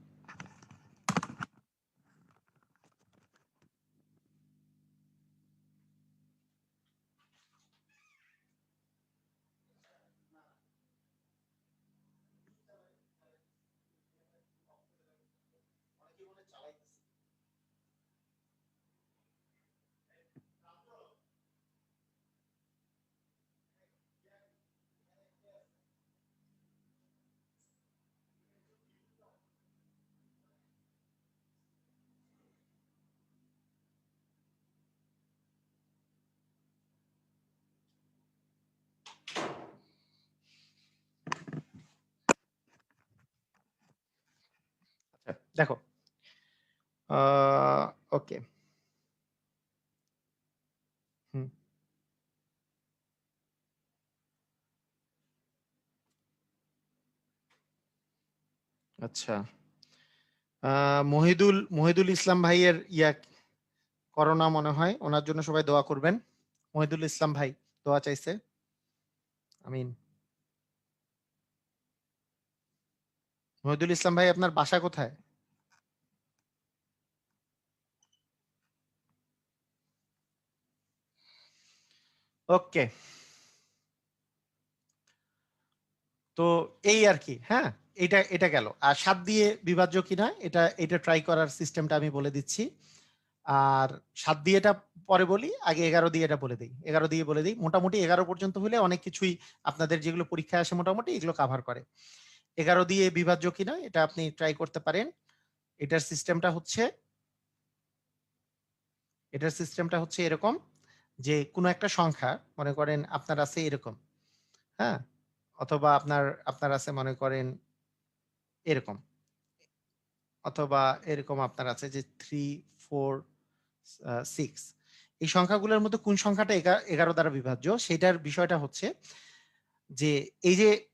আচ্ছা, দেখো। ওকে। হুম। আচ্ছা। মহিদুল ইসলাম ভাইয়ের করোনা মনে হয়, ওনার জন্য সবাই দোয়া করবেন। মহিদুল ইসলাম ভাই দোয়া চাইছে। আমিন। মহিদুল ইসলাম ভাই আপনার বাসা কোথায়? ওকে। তো এই আর কি, হ্যাঁ? এটা গেল। আর 7 দিয়ে বিভাজ্য কিনা এটা ট্রাই করার সিস্টেমটা আমি বলে দিচ্ছি। আর 7 দিয়ে এটা পরে বলি, আগে 11 দিয়ে এটা বলে দেই। 11 দিয়ে বলে দিই। মোটামুটি 11 পর্যন্ত হলে অনেক কিছুই আপনাদের যেগুলো পরীক্ষায় আসে মোটামুটি এগুলো কভার করে। 11 দিয়ে বিভাজ্য কিনা এটা আপনি ট্রাই করতে পারেন। এটার সিস্টেমটা হচ্ছে এরকম যে কোনো একটা সংখ্যা মনে করেন আপনার আছে এরকম, হ্যাঁ? অথবা আপনার আছে মনে করেন এরকম, অথবা এরকম আপনার আছে যে 3, 4, 6। এই সংখ্যাগুলোর মধ্যে কোন সংখ্যাটা 11 দ্বারা বিভাজ্য সেটার বিষয়টা হচ্ছে যে এই যে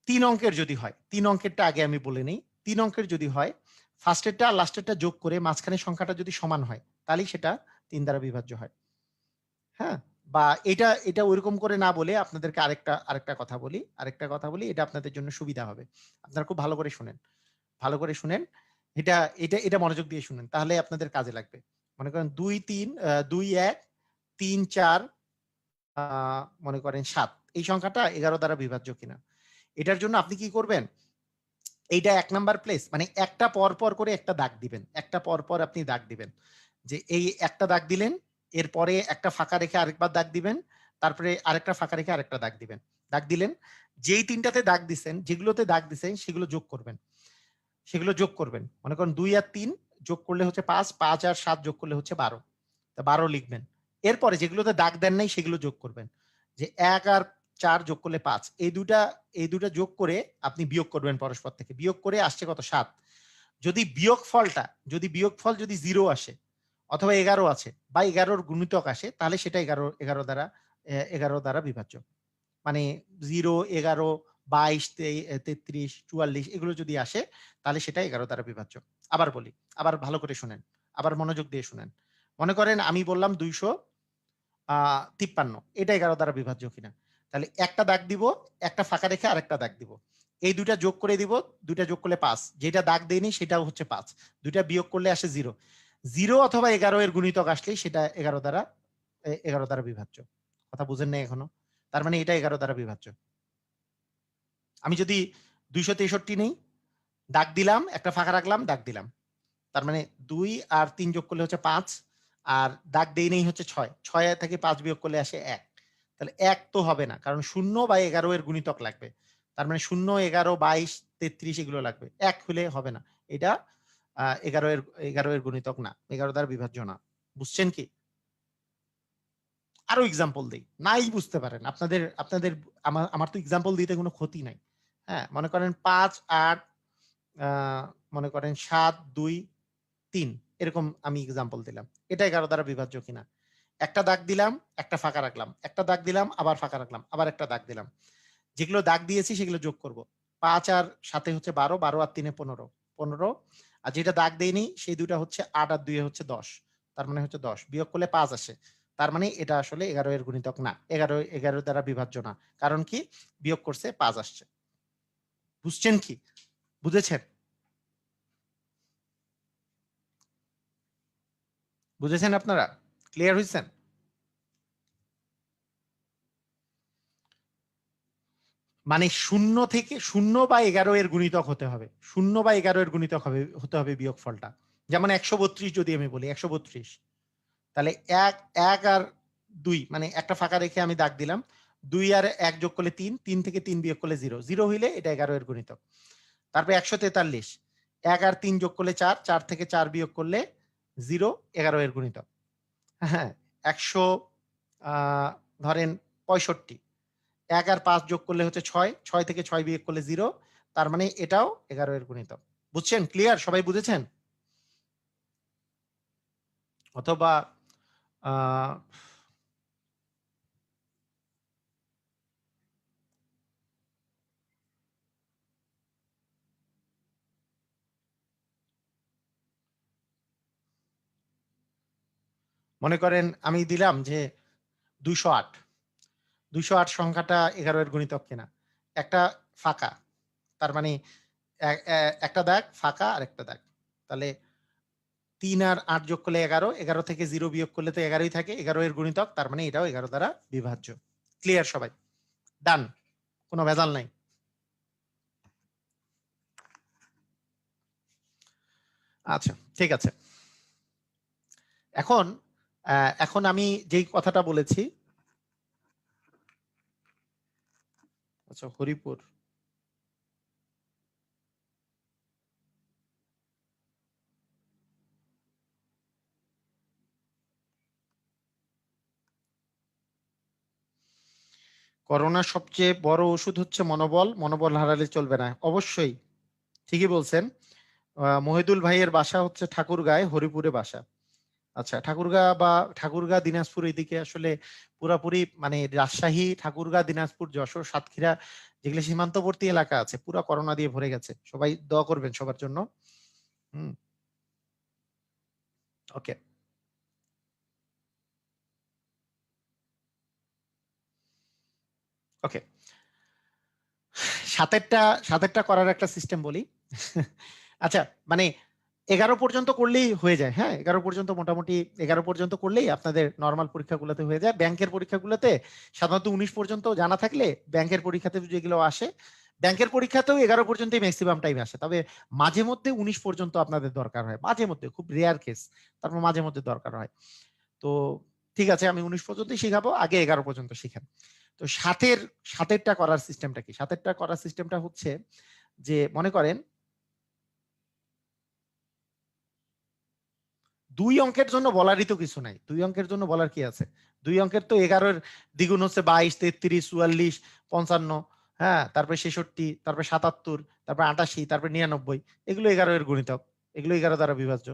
3 অঙ্কের যদি হয়, 3 অঙ্কেরটা আগে আমি বলে নেই। 3 অঙ্কের যদি হয়, ফার্স্টেরটা আর লাস্টেরটা যোগ করে মাঝখানের সংখ্যাটা যদি সমান হয়, তাহলেই সেটা 3 দ্বারা বিভাজ্য হয়। হ্যাঁ? বা এটা ঐরকম করে না বলে আপনাদেরকে আরেকটা কথা বলি। এটা আপনাদের জন্য সুবিধা হবে। আপনারা খুব ভালো করে শুনেন। ভালো করে শুনেন। এটা এটা মনোযোগ দিয়ে শুনেন। তাহলে আপনাদের কাজে লাগবে। মনে করেন 2, 3, 2, 1, 3, 4, আ মনে করেন 7। এই সংখ্যাটা 11 দ্বারা বিভাজ্য কিনা। এটার জন্য আপনি কি করবেন? এইটা ১ নাম্বার প্লেস মানে একটা পর করে একটা দাগ দিবেন। একটা পর আপনি দাগ দিবেন। যে এই একটা দাগ দিলেন, এরপরে একটা ফাঁকা রেখে আরেকবার দাগ দিবেন। তারপরে আরেকটা ফাঁকা রেখে আরেকটা দাগ দিবেন। দাগ দিলেন। যেই ৩ টাতে দাগ দিছেন, যেগুলোতে দাগ দিছেন সেগুলো যোগ করবেন। মনে করেন ২ আর ৩ যোগ করলে হচ্ছে ৫, ৫ আর ৭ যোগ করলে হচ্ছে ১২। তা ১২ লিখবেন। এরপরে যেগুলোতে দাগ দেন নাই সেগুলো যোগ করবেন। যে ১ আর ৪ যোগ করলে ৫। এই দুটা যোগ করে আপনি বিয়োগ করবেন পরস্পর থেকে। বিয়োগ করে আসছে কত? ৭। যদি বিয়োগফল যদি 0 আসে অথবা 11 আছে বা 11 র গুণিতক আসে তাহলে সেটা 11 দ্বারা বিভাজ্য। মানে 0, 11, 22, 33, 44 এগুলো যদি আসে তাহলে সেটা 11 দ্বারা বিভাজ্য। আবার বলি, আবার ভালো করে শুনেন। আবার মনোযোগ দিয়ে শুনেন। মনে করেন আমি বললাম 253, এটা 11 দ্বারা বিভাজ্য কিনা। তাহলে একটা দাগ দিব, একটা ফাঁকা রেখে আরেকটা দাগ দিব। এই ২ টা যোগ করে দিব, ২ টা যোগ করলে ৫। যেটা দাগ দেইনি সেটাও হচ্ছে ৫। ২ টা বিয়োগ করলে আসে 0। 0 অথবা 11 এর গুণিতক আসলেই সেটা 11 দ্বারা বিভাজ্য। কথা বুঝেন নাই এখনো? তার মানে এটা 11 দ্বারা বিভাজ্য। আমি যদি ২৬৩ নেই, দাগ দিলাম, একটা ফাঁকা রাখলাম, দাগ দিলাম। তার মানে ২ আর ৩ যোগ করলে হচ্ছে ৫ আর দাগ দেই নেই হচ্ছে ৬। ৬ থেকে ৫ বিয়োগ করলে আসে ১। তাহলে ১ তো হবে না। কারণ ০ বা ১১ এর গুণিতক লাগবে। তার মানে 0, 11, 22, 33 এগুলো লাগবে। 1 হলে হবে না। এটা 11 এর গুণিতক না। 11 দ্বারা বিভাজ্য না। বুঝছেন কি? আরো এক্সাম্পল দেই। নাই বুঝতে পারেন। আপনাদের আমার তো এক্সাম্পল দিতে কোনো ক্ষতি নাই। হ্যাঁ? মনে করেন 5, 8, আ মনে করেন ৭, ২, ৩ এরকম আমি এক্সাম্পল দিলাম। এটা 11 দ্বারা বিভাজ্য কিনা? একটা দাগ দিলাম, একটা ফাঁকা রাখলাম। একটা দাগ দিলাম, আবার ফাঁকা রাখলাম। আবার একটা দাগ দিলাম। যেগুলো দাগ দিয়েছি সেগুলো যোগ করব। ৫ আর ৭ এ হচ্ছে ১২, ১২ আর ৩ এ ১৫। ১৫ আর যেটা দাগ দেইনি সেই ২ টা হচ্ছে ৮ আর ২ এ হচ্ছে ১০। তার মানে হচ্ছে ১০। বিয়োগ করলে ৫ আসে। তার মানে এটা আসলে ১১ এর গুণিতক না। ১১ দ্বারা বিভাজ্য না। কারণ কি? বিয়োগ করছে ৫ আসছে। বুঝছেন কি? বুঝেছেন? বুঝেছেন আপনারা? ক্লিয়ার হইছেন? মানে ০ থেকে ০ বা ১১ এর গুণিতক হতে হবে। ০ বা ১১ এর গুণিতক হতে হবে বিয়োগফলটা। যেমন ১৩২ যদি আমি বলি ১৩২। তাহলে ১ আর ২ মানে একটা ফাঁকা রেখে আমি দাগ দিলাম। ২ আর ১ যোগ করলে ৩, ৩ থেকে ৩ বিয়োগ করলে ০। ০ হইলে এটা ১১ এর গুণিতক। তারপরে ১৪৩। ১ আর ৩ যোগ করলে ৪, ৪ থেকে ৪ বিয়োগ করলে ০, ১১ এর গুণিতক। হ্যাঁ? ১০০ আ ধরেন ৬৫। ১ আর ৫ যোগ করলে হচ্ছে ৬, ৬ থেকে ৬ বিয়োগ করলে ০। তার মানে এটাও ১১ এর গুণিতক। বুঝছেন? ক্লিয়ার? সবাই বুঝেছেন? অথবা আ মনে করেন আমি দিলাম যে ২০৮। ২০৮ সংখ্যাটা ১১ এর গুণিতক কিনা? একটা ফাঁকা। তার মানে এ এ একটা দাগ ফাঁকা আরেকটা দাগ। তাহলে ৩ আর ৮ যোগ করলে ১১, ১১ থেকে ০ বিয়োগ করলে তো ১১ ই থাকে। ১১ এর গুণিতক তার মানে এটাও ১১ দ্বারা বিভাজ্য। ক্লিয়ার সবাই? ডান। কোন ভেজাল নাই। আচ্ছা, ঠিক আছে। এখন এখন আমি যেই কথাটা বলেছি আচ্ছা হরিপুর। করোনার সবচেয়ে বড় ওষুধ হচ্ছে মনোবল। মনোবল হারালে চলবে না। অবশ্যই ঠিকই বলছেন। মহিদুল ভাইয়ের বাসা হচ্ছে ঠাকুরগাঁয়, হরিপুরে বাসা। আচ্ছা ঠাকুরগাঁ দিনাজপুর এদিকে আসলে পুরাপুরি মানে রাজশাহী, ঠাকুরগাঁ, দিনাজপুর, যশোর, সাতক্ষীরা যেগুলো সীমান্তবর্তী এলাকা আছে পুরা করোনা দিয়ে ভরে গেছে। সবাই দোয়া করবেন সবার জন্য। হুম, ওকে, ওকে। সাতেরটা সাতেরটা করার একটা সিস্টেম বলি। আচ্ছা মানে ১১ পর্যন্ত করলেই হয়ে যায়। হ্যাঁ? ১১ পর্যন্ত মোটামুটি ১১ পর্যন্ত করলেই আপনাদের নরমাল পরীক্ষাগুলোতে হয়ে যায়। ব্যাংকের পরীক্ষাগুলোতে সাধারণত ১৯ পর্যন্ত জানা থাকলে ব্যাংকের পরীক্ষাতে যেগুলো আসে, ব্যাংকের পরীক্ষাতেও ১১ পর্যন্তই মেক্সিমাম টাইম আসে। তবে মাঝে মধ্যে ১৯ পর্যন্ত আপনাদের দরকার হয়। মাঝে মধ্যে খুব রেয়ার কেস। তারপর মাঝে মধ্যে দরকার হয়। তো ঠিক আছে আমি ১৯ পর্যন্তই শিখাবো। আগে ১১ পর্যন্ত শিখেন। তো সাতেরটা করার সিস্টেমটা কি? সাতেরটা করার সিস্টেমটা হচ্ছে যে মনে করেন ২ অঙ্কের জন্য বলারই তো কিছু নাই। ২ অঙ্কের জন্য বলার কি আছে? ২ অঙ্কের তো ১১ এর দ্বিগুণ হচ্ছে ২২, ৩৩, ৪৪, ৫৫, হ্যাঁ? তারপরে ৬৬, তারপরে ৭৭, তারপরে ৮৮, তারপরে ৯৯। এগুলো ১১ এর গুণিতক। এগুলো ১১ দ্বারা বিভাজ্য।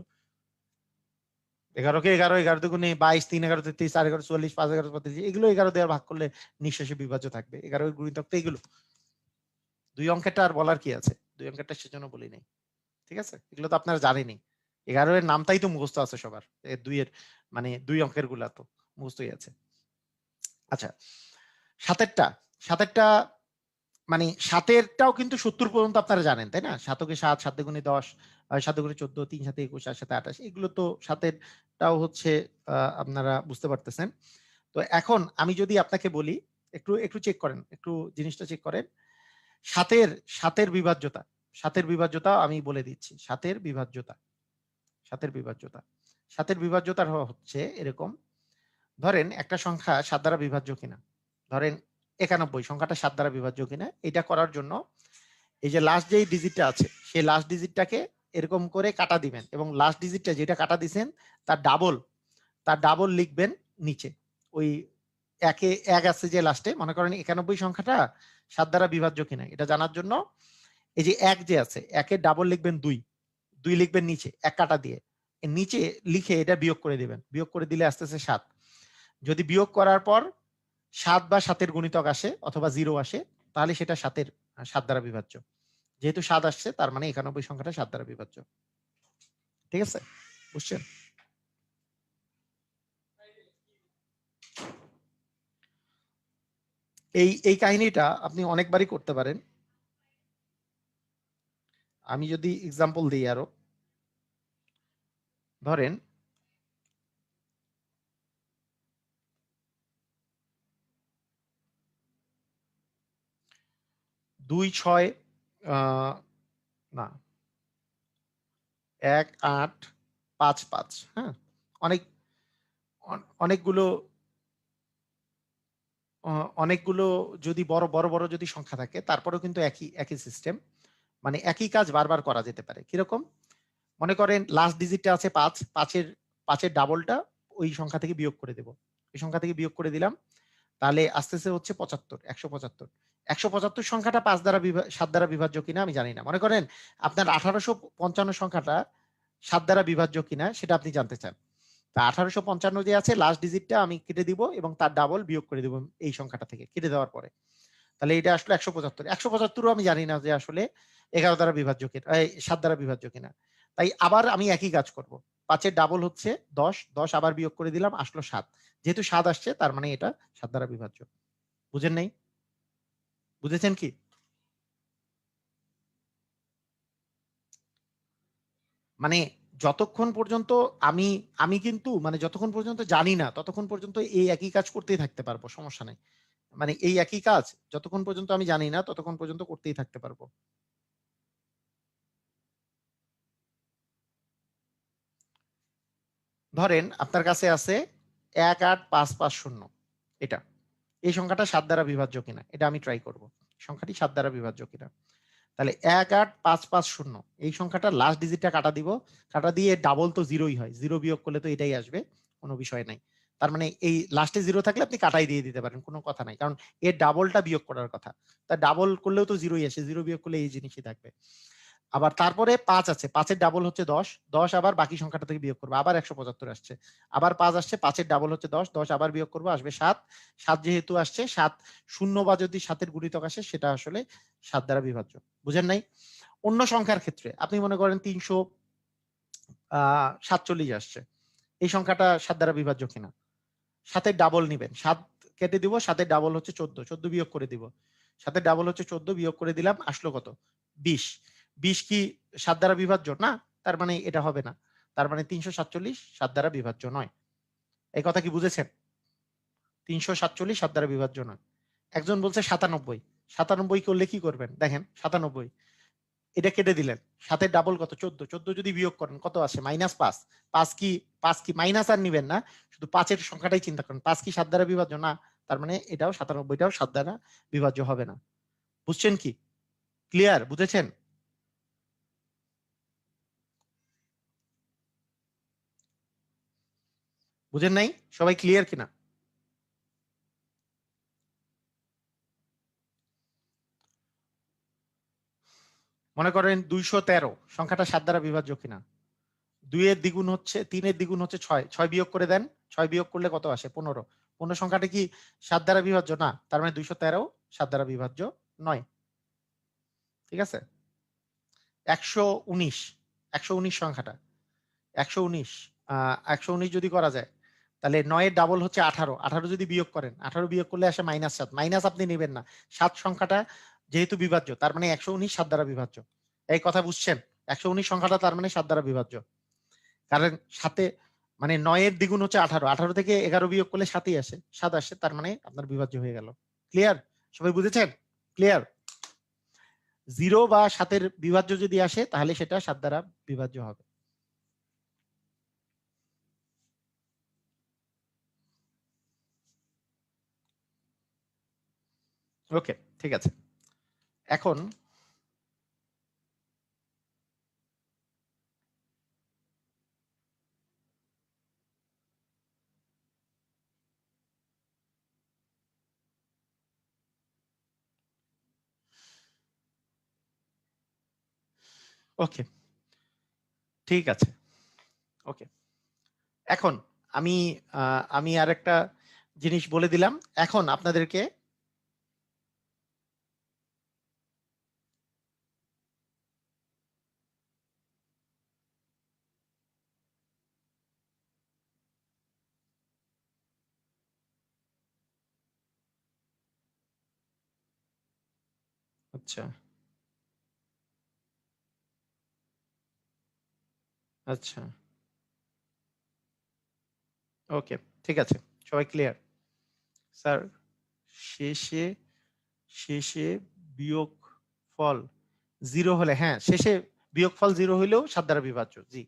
১১ কে ১১, ১১ দুগুণে ২২, ৩, ১১, ৩৩, ৪, ১১, ৪৪, ৫, ১১, ৩৫ এগুলো ১১ দিয়ে ভাগ করলে নিঃশেষে বিভাজ্য থাকবে। ১১ এর গুণিতক তো এগুলো। ২ অঙ্কেরটা আর বলার কি আছে? ২ অঙ্কেরটা সেজন্য বলি নাই। ঠিক আছে? এগুলো তো আপনারা জানেনই। ১১ এর নামটাই তো মুখস্থ আছে সবার। ২ এর মানে ২ অঙ্কের গুলা তো মুখস্থই আছে। আচ্ছা, ৭ এরটা ৭ এরটা মানে ৭ এরটাও কিন্তু ৭০ পর্যন্ত আপনারা জানেন, তাই না? ৭ কে ৭, ৭ দুগুণে ১০, ৭ দুগুণে ১৪, ৩ ৭ ২১, ৪ ৭ ২৮ এগুলো তো ৭ এরটাও হচ্ছে আপনারা বুঝতে পারতেছেন। তো এখন আমি যদি আপনাকে বলি একটু চেক করেন। একটু জিনিসটা চেক করেন। ৭ এর ৭ এর বিভাজ্যতা, ৭ এর বিভাজ্যতা আমি বলে দিচ্ছি। ৭ এর বিভাজ্যতা, ৭ এর বিভাজ্যতা। ৭ এর বিভাজ্যতা হচ্ছে এরকম। ধরেন একটা সংখ্যা ৭ দ্বারা বিভাজ্য কিনা। ধরেন 91 সংখ্যাটা 7 দ্বারা বিভাজ্য কিনা এটা করার জন্য এই যে লাস্ট যেই ডিজিটটা আছে সেই লাস্ট ডিজিটটাকে এরকম করে কাটা দিবেন এবং লাস্ট ডিজিটটা যেটা কাটা দিবেন তার ডাবল লিখবেন নিচে। ওই একে এক আছে যে লাস্টে, মনে করেন 91 সংখ্যাটা 7 দ্বারা বিভাজ্য কিনা এটা জানার জন্য এই যে এক যে আছে একের ডাবল লিখবেন 2 লিখবেন নিচে এক কাটা দিয়ে, নিচে লিখে এটা বিয়োগ করে দিবেন, বিয়োগ করে দিলে আসতেছে 7। যদি বিয়োগ করার পর 7 বা 7-এর গুণিতক আসে অথবা 0 আসে তাহলে সেটা 7 দ্বারা বিভাজ্য। যেহেতু 7 আসছে তার মানে 91 সংখ্যাটা 7 দ্বারা বিভাজ্য। ঠিক আছে, বুঝছেন? এই কাহিনীটা আপনি অনেকবারই করতে পারেন। আমি যদি এক্সাম্পল দিই আরো, ধরেন 2 6 না 1 8 5 5, হ্যাঁ অনেক অনেকগুলো অনেকগুলো যদি বড় বড় বড় যদি সংখ্যা থাকে তারপরেও কিন্তু একই সিস্টেম, মানে একই কাজ বারবার করা যেতে পারে। কিরকম? মনে করেন লাস্ট ডিজিটটা আছে 5, 5-এর ডাবলটা ওই সংখ্যা থেকে বিয়োগ করে দেব। এই সংখ্যা থেকে বিয়োগ করে দিলাম, তাহলে আসতেছে হচ্ছে 75, 175। 175 সংখ্যাটা 7 দ্বারা বিভাজ্য কিনা আমি জানি না। মনে করেন আপনার 1855 সংখ্যাটা 7 দ্বারা বিভাজ্য কিনা সেটা আপনি জানতে চান। তা 1855 যে আছে লাস্ট ডিজিটটা আমি কেটে দিব এবং তার ডাবল বিয়োগ করে দেব এই সংখ্যাটা থেকে কেটে দেওয়ার পরে। তাহলে এটা আসলে 175। 175ও আমি জানি না যে আসলে 11 দ্বারা বিভাজ্য কিনা, 7 দ্বারা বিভাজ্য কিনা। তাই আবার আমি একই কাজ করব। 5-এর ডাবল হচ্ছে 10, 10 আবার বিয়োগ করে দিলাম, আসলো 7। যেহেতু 7 আসছে তার মানে এটা 7 দ্বারা বিভাজ্য। বুঝেন নাই? বুঝেছেন কি? মানে যতক্ষণ পর্যন্ত আমি আমি কিন্তু মানে যতক্ষণ পর্যন্ত জানি না ততক্ষণ পর্যন্ত এই একই কাজ করতেই থাকতে পারবো, সমস্যা নাই। মানে এই একই কাজ যতক্ষণ পর্যন্ত আমি জানি না ততক্ষণ পর্যন্ত করতেই থাকতে পারবো। ধরেন আপনার কাছে আছে 18550, এটা এই সংখ্যাটা 7 দ্বারা বিভাজ্য কিনা এটা আমি ট্রাই করব। সংখ্যাটি 7 দ্বারা বিভাজ্য কিনা। তাহলে 18550 এই সংখ্যাটা লাস্ট ডিজিটটা কাটা দিব, কাটা দিয়ে ডাবল তো জিরোই হয়, জিরো বিয়োগ করলে তো এটাই আসবে, কোনো বিষয় নাই। তার মানে এই লাস্টে জিরো থাকলে আপনি কাটাই দিয়ে দিতে পারেন, কোনো কথা নাই, কারণ এর ডাবলটা বিয়োগ করার কথা। তা ডাবল করলেও তো জিরোই আসে, জিরো বিয়োগ করলে এই জিনিসই থাকবে। আবার তারপরে 5 আছে, 5-এর ডাবল হচ্ছে 10, 10 আবার বাকি সংখ্যাটা থেকে বিয়োগ করবো, আবার 175 আসছে। আবার 5 আসছে, 5-এর ডাবল হচ্ছে 10, 10 আবার বিয়োগ করবো, আসবে 7। 7 যেহেতু আসছে, 7 শূন্য বা যদি 7-এর গুণিতক আসে সেটা আসলে 7 দ্বারা বিভাজ্য। বুঝেন নাই? অন্য সংখ্যার ক্ষেত্রে আপনি মনে করেন 347 আসছে, এই সংখ্যাটা 7 দ্বারা বিভাজ্য কিনা। 7-এর ডাবল নিবেন, 7 কেটে দিব, 7-এর ডাবল হচ্ছে 14, 14 বিয়োগ করে দিব। 7-এর ডাবল হচ্ছে 14, বিয়োগ করে দিলাম, আসলো কত? 20। 20 কি 7 দ্বারা বিভাজ্য না? তার মানে এটা হবে না। তার মানে 347 7 দ্বারা বিভাজ্য নয়। এই কথা কি বুঝেছেন? 347 7 দ্বারা বিভাজ্য নয়। একজন বলছে 97, 97 করলে কি করবেন? দেখেন 97, এটা কেটে দিলেন, 7-এর ডাবল কত? 14, 14 যদি বিয়োগ করেন কত আসে? -5। 5 কি 5 কি মাইনাস আর নিবেন না, শুধু 5-এর সংখ্যাটাই চিন্তা করেন। 5 কি 7 দ্বারা বিভাজ্য না? তার মানে এটাও 97টাও 7 দ্বারা বিভাজ্য হবে না। বুঝছেন কি? ক্লিয়ার? বুঝেছেন? বুঝেন নাই? সবাই ক্লিয়ার কিনা? মনে করেন 213 সংখ্যাটা 7 দ্বারা বিভাজ্য কিনা। 2 এর দ্বিগুণ হচ্ছে 3 এর দ্বিগুণ হচ্ছে 6, 6 বিয়োগ করে দেন। 6 বিয়োগ করলে কত আসে? 15। 15 সংখ্যাটা কি 7 দ্বারা বিভাজ্য না? তার মানে 213 7 দ্বারা বিভাজ্য নয়। ঠিক আছে? 119, 119 সংখ্যাটা 119, 119 যদি করা যায় তাহলে 9 এর ডাবল হচ্ছে 18, 18 যদি বিয়োগ করেন, 18 বিয়োগ করলে আসে -7, মাইনাস আপনি নেবেন না। 7 সংখ্যাটা যেহেতু বিভাজ্য তার মানে 119 7 দ্বারা বিভাজ্য। এই কথা বুঝছেন? 119 সংখ্যাটা তার মানে 7 দ্বারা বিভাজ্য। কারণ সাথে মানে 9 এর দ্বিগুণ হচ্ছে 18, 18 থেকে 11 বিয়োগ করলে 7ই আসে, 7 আসে, তার মানে আপনার বিভাজ্য হয়ে গেল। ক্লিয়ার? সবাই বুঝেছেন? ক্লিয়ার? 0 বা 7-এর বিভাজ্য যদি আসে তাহলে সেটা 7 দ্বারা বিভাজ্য হবে। ওকে, ঠিক আছে। এখন ওকে, ঠিক আছে। ওকে। এখন আমি আমি আরেকটা জিনিস বলে দিলাম। এখন আপনাদেরকে আচ্ছা, আচ্ছা। ওকে, ঠিক আছে। সবাই ক্লিয়ার? স্যার, শেষে শেষে বিয়োগফল 0 হলে, হ্যাঁ, শেষে বিয়োগফল 0 হইলেও 7 দ্বারা বিভাজ্য। জি।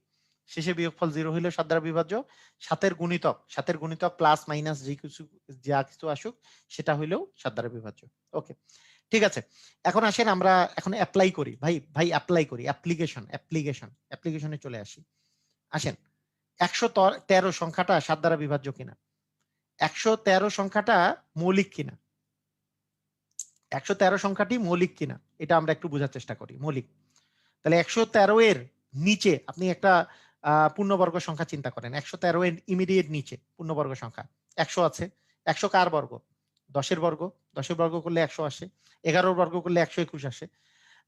শেষে বিয়োগফল 0 হইলেও 7 দ্বারা বিভাজ্য। 7 এর গুণিতক প্লাস মাইনাস যে কিছু যা কিছু আসুক সেটা হইলেও 7 দ্বারা বিভাজ্য। ওকে। ঠিক আছে। এখন আসেন আমরা এখন এপ্লাই করি। ভাই এপ্লাই করি। অ্যাপ্লিকেশনে চলে আসি। আসেন। 113 সংখ্যাটা 7 দ্বারা বিভাজ্য কিনা? 113 সংখ্যাটা মৌলিক কিনা? 113 সংখ্যাটি মৌলিক কিনা এটা আমরা একটু বোঝার চেষ্টা করি। মৌলিক। তাহলে 113 এর নিচে আপনি একটা পূর্ণবর্গ সংখ্যা চিন্তা করেন। 113 এর ইমিডিয়েট নিচে পূর্ণবর্গ সংখ্যা 100 আছে। 100 কার বর্গ? 10 এর বর্গ। 10 এর বর্গ করলে 100 আসে। 11 এর বর্গ করলে 121 আসে।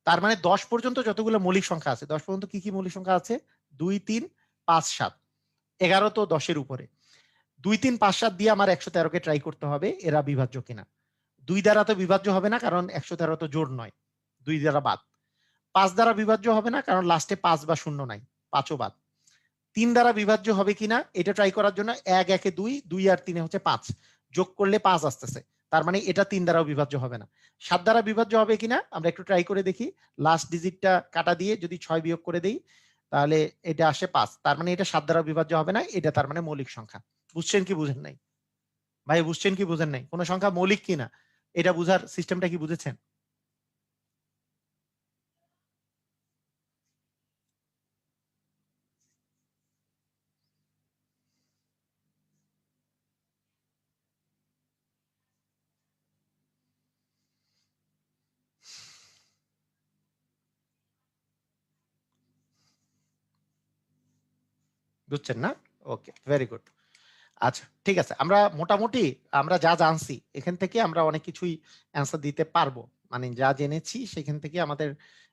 তার মানে 10 পর্যন্ত যতগুলো মৌলিক সংখ্যা আছে, 10 পর্যন্ত কি কি মৌলিক সংখ্যা আছে? 2, 3, 5, 7। 11 তো 10 এর উপরে। 2, 3, 5, 7 দিয়ে আমার 113 কে ট্রাই করতে হবে এরা বিভাজ্য কিনা। 2 দ্বারা তো বিভাজ্য হবে না, কারণ 113 তো জোড় নয়। 2 দ্বারা বাদ। 5 দ্বারা বিভাজ্য হবে না, কারণ লাস্টে 5 বা 0 নাই। 5 ও বাদ। 3 দ্বারা বিভাজ্য হবে কিনা এটা ট্রাই করার জন্য 1 একে 2, 2 আর 3 হচ্ছে 5। যোগ করলে 5 আসতেছে। তার মানে এটা 3 দ্বারাও বিভাজ্য হবে না। 7 দ্বারা বিভাজ্য হবে কিনা আমরা একটু ট্রাই করে দেখি। লাস্ট ডিজিটটা কাটা দিয়ে যদি 6 বিয়োগ করে দেই তাহলে এটা আসে 5। তার মানে এটা 7 দ্বারা বিভাজ্য হবে না। এটা তার মানে মৌলিক সংখ্যা। বুঝছেন কি বুঝেন নাই? ভাই বুঝছেন কি বুঝেন নাই? কোন সংখ্যা মৌলিক কিনা এটা বুঝার সিস্টেমটা কি বুঝেছেন? বুঝছেন না? ওকে, ভেরি গুড। আচ্ছা, ঠিক আছে। আমরা মোটামুটি আমরা যা জানছি এখান থেকে আমরা অনেক কিছুই অ্যান্সার দিতে পারবো। মানে যা জেনেছি সেখান থেকে আমাদের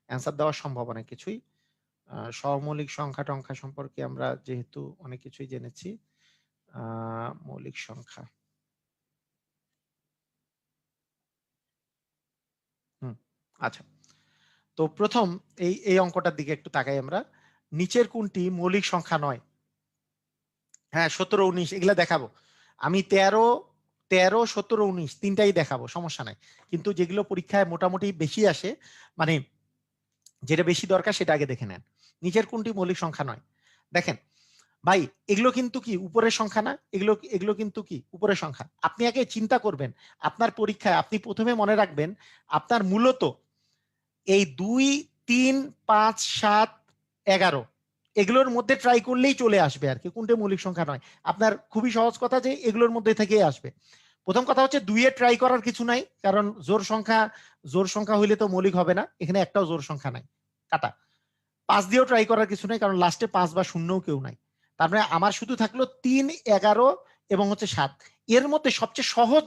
অ্যান্সার দেওয়া সম্ভব অনেক কিছুই। সহমৌলিক সংখ্যা-টংখ্যা সম্পর্কে আমরা যেহেতু অনেক কিছুই জেনেছি। আ মৌলিক সংখ্যা। হুম, আচ্ছা। তো ১ম এই অঙ্কটার দিকে একটু তাকাই আমরা। নিচের কোনটি মৌলিক সংখ্যা নয়? হ্যাঁ, ১৭, ১৯ এগুলা দেখাবো। আমি ১৩, ১৩, ১৭, ১৯ তিনটাই দেখাবো, সমস্যা নাই। কিন্তু যেগুলো পরীক্ষায় মোটামুটি বেশি আসে, মানে যেটা বেশি দরকার সেটা আগে দেখে নেন। নিচের কোনটি মৌলিক সংখ্যা নয়? দেখেন, ভাই এগুলো কিন্তু কি উপরের সংখ্যা না? এগুলো এগুলো কিন্তু কি উপরের সংখ্যা। আপনি আগে চিন্তা করবেন, আপনার পরীক্ষায় আপনি ১ম এ মনে রাখবেন, আপনার মূলত এই ২, ৩, ৫, ৭, ১১ এগুলোর মধ্যে ট্রাই করলেই চলে আসবে আরকি। কোনটা মৌলিক সংখ্যা নয়। আপনার খুবই সহজ কথা যে এগুলোর মধ্যে থেকেই আসবে। ১ম কথা হচ্ছে ২ এ ট্রাই করার কিছু নাই। কারণ জোড় সংখ্যা হইলে তো মৌলিক হবে না। এখানে একটাও জোড় সংখ্যা নাই। কাটা। ৫ দিয়েও ট্রাই করার কিছু নাই, কারণ লাস্টে ৫ বা ০ কেউ নাই। তার মানে আমার শুধু থাকলো ৩, ১১ এবং হচ্ছে ৭। এর মধ্যে সবচেয়ে সহজ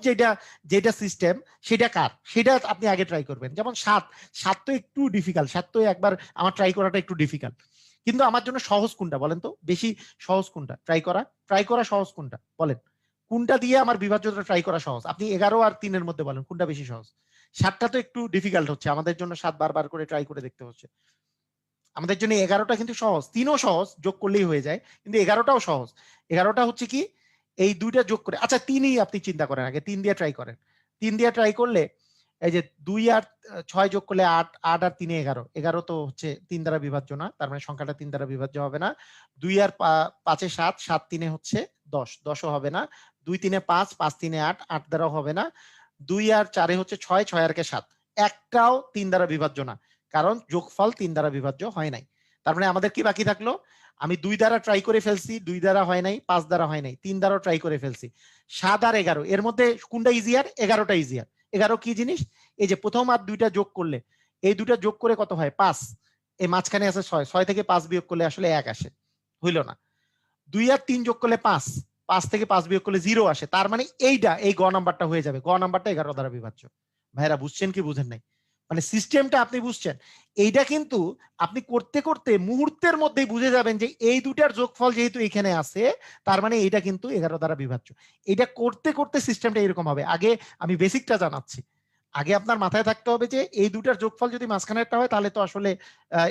যেটা সিস্টেম সেটা কার? সেটা আপনি আগে ট্রাই করবেন। যেমন ৭, ৭ তো একটু ডিফিকাল্ট। ৭ তো একবার আমার ট্রাই করাটা একটু ডিফিকাল্ট। কিন্তু আমার জন্য সহজ কোনটা বলেন তো? বেশি সহজ কোনটা? ট্রাই করা সহজ কোনটা? বলেন। কোনটা দিয়ে আমার বিভাজ্যতা ট্রাই করা সহজ? আপনি ১১ আর ৩ এর মধ্যে বলেন কোনটা বেশি সহজ? ৭ টা তো একটু ডিফিকাল্ট হচ্ছে। আমাদের জন্য ৭ বারবার করে ট্রাই করে দেখতে হচ্ছে। আমাদের জন্য ১১টা কিন্তু সহজ। ৩ ও সহজ, যোগ করলেই হয়ে যায়। কিন্তু ১১টাও সহজ। ১১টা হচ্ছে কি এই ২ টা যোগ করে, আচ্ছা ৩ ই আপনি চিন্তা করেন আগে, ৩ দিয়ে ট্রাই করেন। ৩ দিয়ে ট্রাই করলে এই যে ২ আর ৬ যোগ করলে ৮, ৮ আর ৩ এ ১১। ১১ তো হচ্ছে ৩ দ্বারা বিভাজ্য না। তার মানে সংখ্যাটা ৩ দ্বারা বিভাজ্য হবে না। ২ আর ৫ এ ৭, ৭ ৩ এ হচ্ছে ১০, ১০ ও হবে না। ২ ৩ এ ৫, ৫ ৩ এ ৮, ৮ দ্বারাও হবে না। 2 আর 4 হচ্ছে 6, 6 আর 7, একটাও 3 দ্বারা বিভাজ্য না, কারণ যোগফল 3 দ্বারা বিভাজ্য হয় নাই। তার মানে আমাদের কি বাকি থাকলো? আমি 2 দ্বারা ট্রাই করে ফেলছি, 2 দ্বারা হয় নাই, 5 দ্বারা হয় নাই, 3 দ্বারাও ট্রাই করে ফেলছি। 7 আর 11, এর মধ্যে কোনটা ইজিয়ার? 11টা ইজিয়ার। 11 কি জিনিস? এই যে প্রথম আর দুইটা যোগ করলে, এই দুইটা যোগ করে কত হয়? 5। এই মাঝখানে আছে 6, 6 থেকে 5 বিয়োগ করলে আসলে 1 আসে, হইল না। 2 আর 3 যোগ করলে 5, 5 থেকে 5 বিয়োগ করলে 0 আসে। তার মানে এইটা, এই গ নাম্বারটা হয়ে যাবে। গ নাম্বারটা 11 দ্বারা বিভাজ্য। ভাইরা বুঝছেন কি বুঝেন নাই? মানে সিস্টেমটা আপনি বুঝছেন। এইটা কিন্তু আপনি করতে করতে মুহূর্তের মধ্যেই বুঝে যাবেন যে এই দুটার যোগফল যেহেতু এখানে আছে, তার মানে এইটা কিন্তু 11 দ্বারা বিভাজ্য। এটা করতে করতে সিস্টেমটা এরকম হবে। আগে আমি বেসিকটা জানাচ্ছি। আগে আপনার মাথায় থাকতে হবে যে এই দুটার যোগফল যদি মাঝখানেরটা হয় তাহলে তো আসলে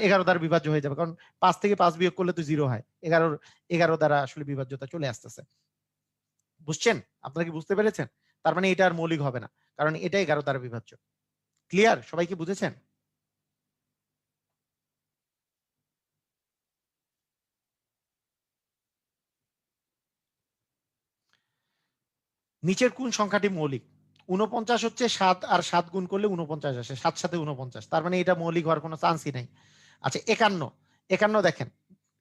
11 দ্বারা বিভাজ্য হয়ে যাবে, কারণ 5 থেকে 5 বিয়োগ করলে তো 0 হয়। 11 দ্বারা আসলে বিভাজ্যতা চলে আসতেছে। বুঝছেন? আপনারা কি বুঝতে পেরেছেন? তার মানে এটা আর মৌলিক হবে না, কারণ এটা 11 দ্বারা বিভাজ্য। ক্লিয়ার? সবাই কি বুঝেছেন? নিচের কোন সংখ্যাটি মৌলিক? 49 হচ্ছে 7 আর 7 গুণ করলে 49 আসে, 7 সাথে 49, তার মানে এটা মৌলিক হওয়ার কোনো চান্সই নাই। আচ্ছা 51, 51 দেখেন,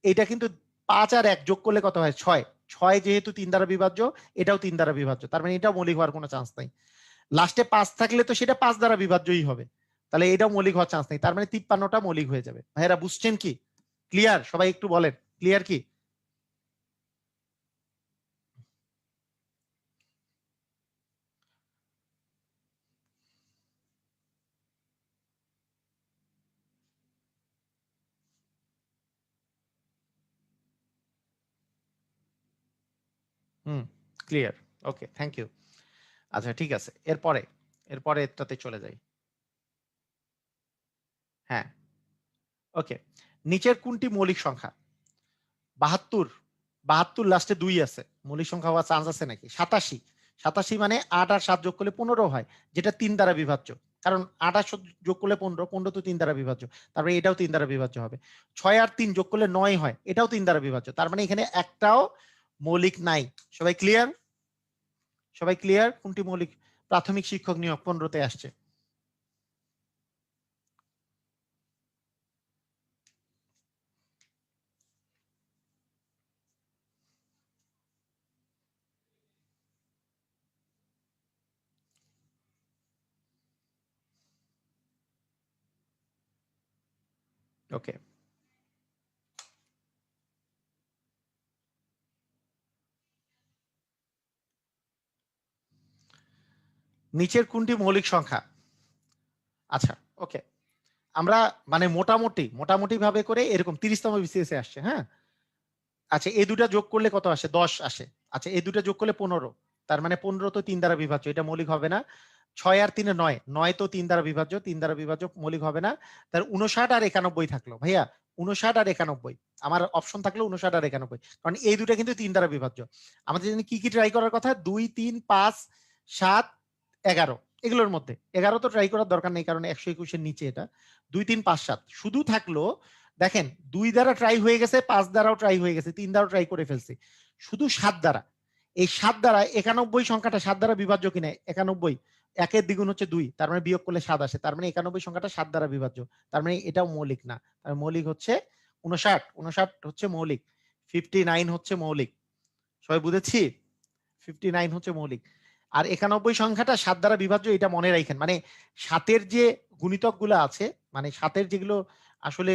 এটা কিন্তু 5 আর 1 যোগ করলে কত হয়? 6, 6 যেহেতু 3 দ্বারা বিভাজ্য, এটাও 3 দ্বারা বিভাজ্য, তার মানে এটাও মৌলিক হওয়ার কোনো চান্স নাই। লাস্টে 5 থাকলে তো সেটা 5 দ্বারা বিভাজ্যই হবে, তাহলে এটাও মৌলিক হওয়ার চান্স নেই, তার মানে 53টা মৌলিক হয়ে যাবে। ভাইয়েরা বুঝছেন কি? ক্লিয়ার? সবাই একটু বলেন ক্লিয়ার কি? Hmm, clear. Okay, thank you. আচ্ছা ঠিক আছে, এরপরে এরপরে এটাতে চলে যাই। হ্যাঁ, ওকে। নিচের কোনটি মৌলিক সংখ্যা? 72, 72 লাস্টে 2 আছে, মৌলিক সংখ্যা হওয়ার চান্স আছে নাকি? 87, 87 মানে 8 আর 7 যোগ করলে 15 হয়, যেটা 3 দ্বারা বিভাজ্য, কারণ 8 আর 7 যোগ করলে 15, 15 তো 3 দ্বারা বিভাজ্য, তারপরে এটাও 3 দ্বারা বিভাজ্য হবে। 6 আর 3 যোগ করলে 9 হয়, এটাও 3 দ্বারা বিভাজ্য, তার মানে এখানে একটাও মৌলিক নাই। সবাই ক্লিয়ার? সবাই ক্লিয়ার? কোনটি মৌলিক? প্রাথমিক শিক্ষক নিয়োগ 15তে আসছে। ওকে, নিচের কোনটি মৌলিক সংখ্যা? আচ্ছা, ওকে। আমরা মানে মোটামুটি মোটামুটি ভাবে করে এরকম 30তম বিসিএস এ আসছে, হ্যাঁ। আচ্ছা এই দুটা যোগ করলে কত আসে? 10 আসে। আচ্ছা এই দুটা যোগ করলে 15, তার মানে 15 তো 3 দ্বারা বিভাজ্য, এটা মৌলিক হবে না। 6 আর 3 এ 9, 9 তো 3 দ্বারা বিভাজ্য, 3 দ্বারা বিভাজ্য, মৌলিক হবে না। তার 59 আর 91 থাকলো। ভাইয়া 59 আর 91, আমার অপশন থাকলো 59 আর 91, কারণ এই দুটা কিন্তু 3 দ্বারা বিভাজ্য। আমাদের জন্য কি কি ট্রাই করার কথা? 2, 3, 5, 7, 11, এগুলোর মধ্যে 11 তো ট্রাই করার দরকার নেই, কারণ 121 এর নিচে এটা। 2, 3, 5, 7 শুধু থাকলো। দেখেন 2 দ্বারা ট্রাই হয়ে গেছে, 5 দ্বারাও ট্রাই হয়ে গেছে, 3 দ্বারাও ট্রাই করে ফেলছি, শুধু 7 দ্বারা। এই 7 দ্বারা 91 সংখ্যাটা 7 দ্বারা বিভাজ্য কিনা? 91, একের দ্বিগুণ হচ্ছে 2, তার মানে বিয়োগ করলে 7 আসে, তার মানে 91 সংখ্যাটা 7 দ্বারা বিভাজ্য, তার মানে এটাও মৌলিক না। তার মৌলিক হচ্ছে 59, 59 হচ্ছে মৌলিক, 59 হচ্ছে মৌলিক। সবাই বুঝেছি? 59 হচ্ছে মৌলিক। আর 91 সংখ্যাটা 7 দ্বারা বিভাজ্য, এটা মনে রাখেন। মানে 7 যে গুণিতক গুলো আছে, মানে 7 যেগুলো আসলে,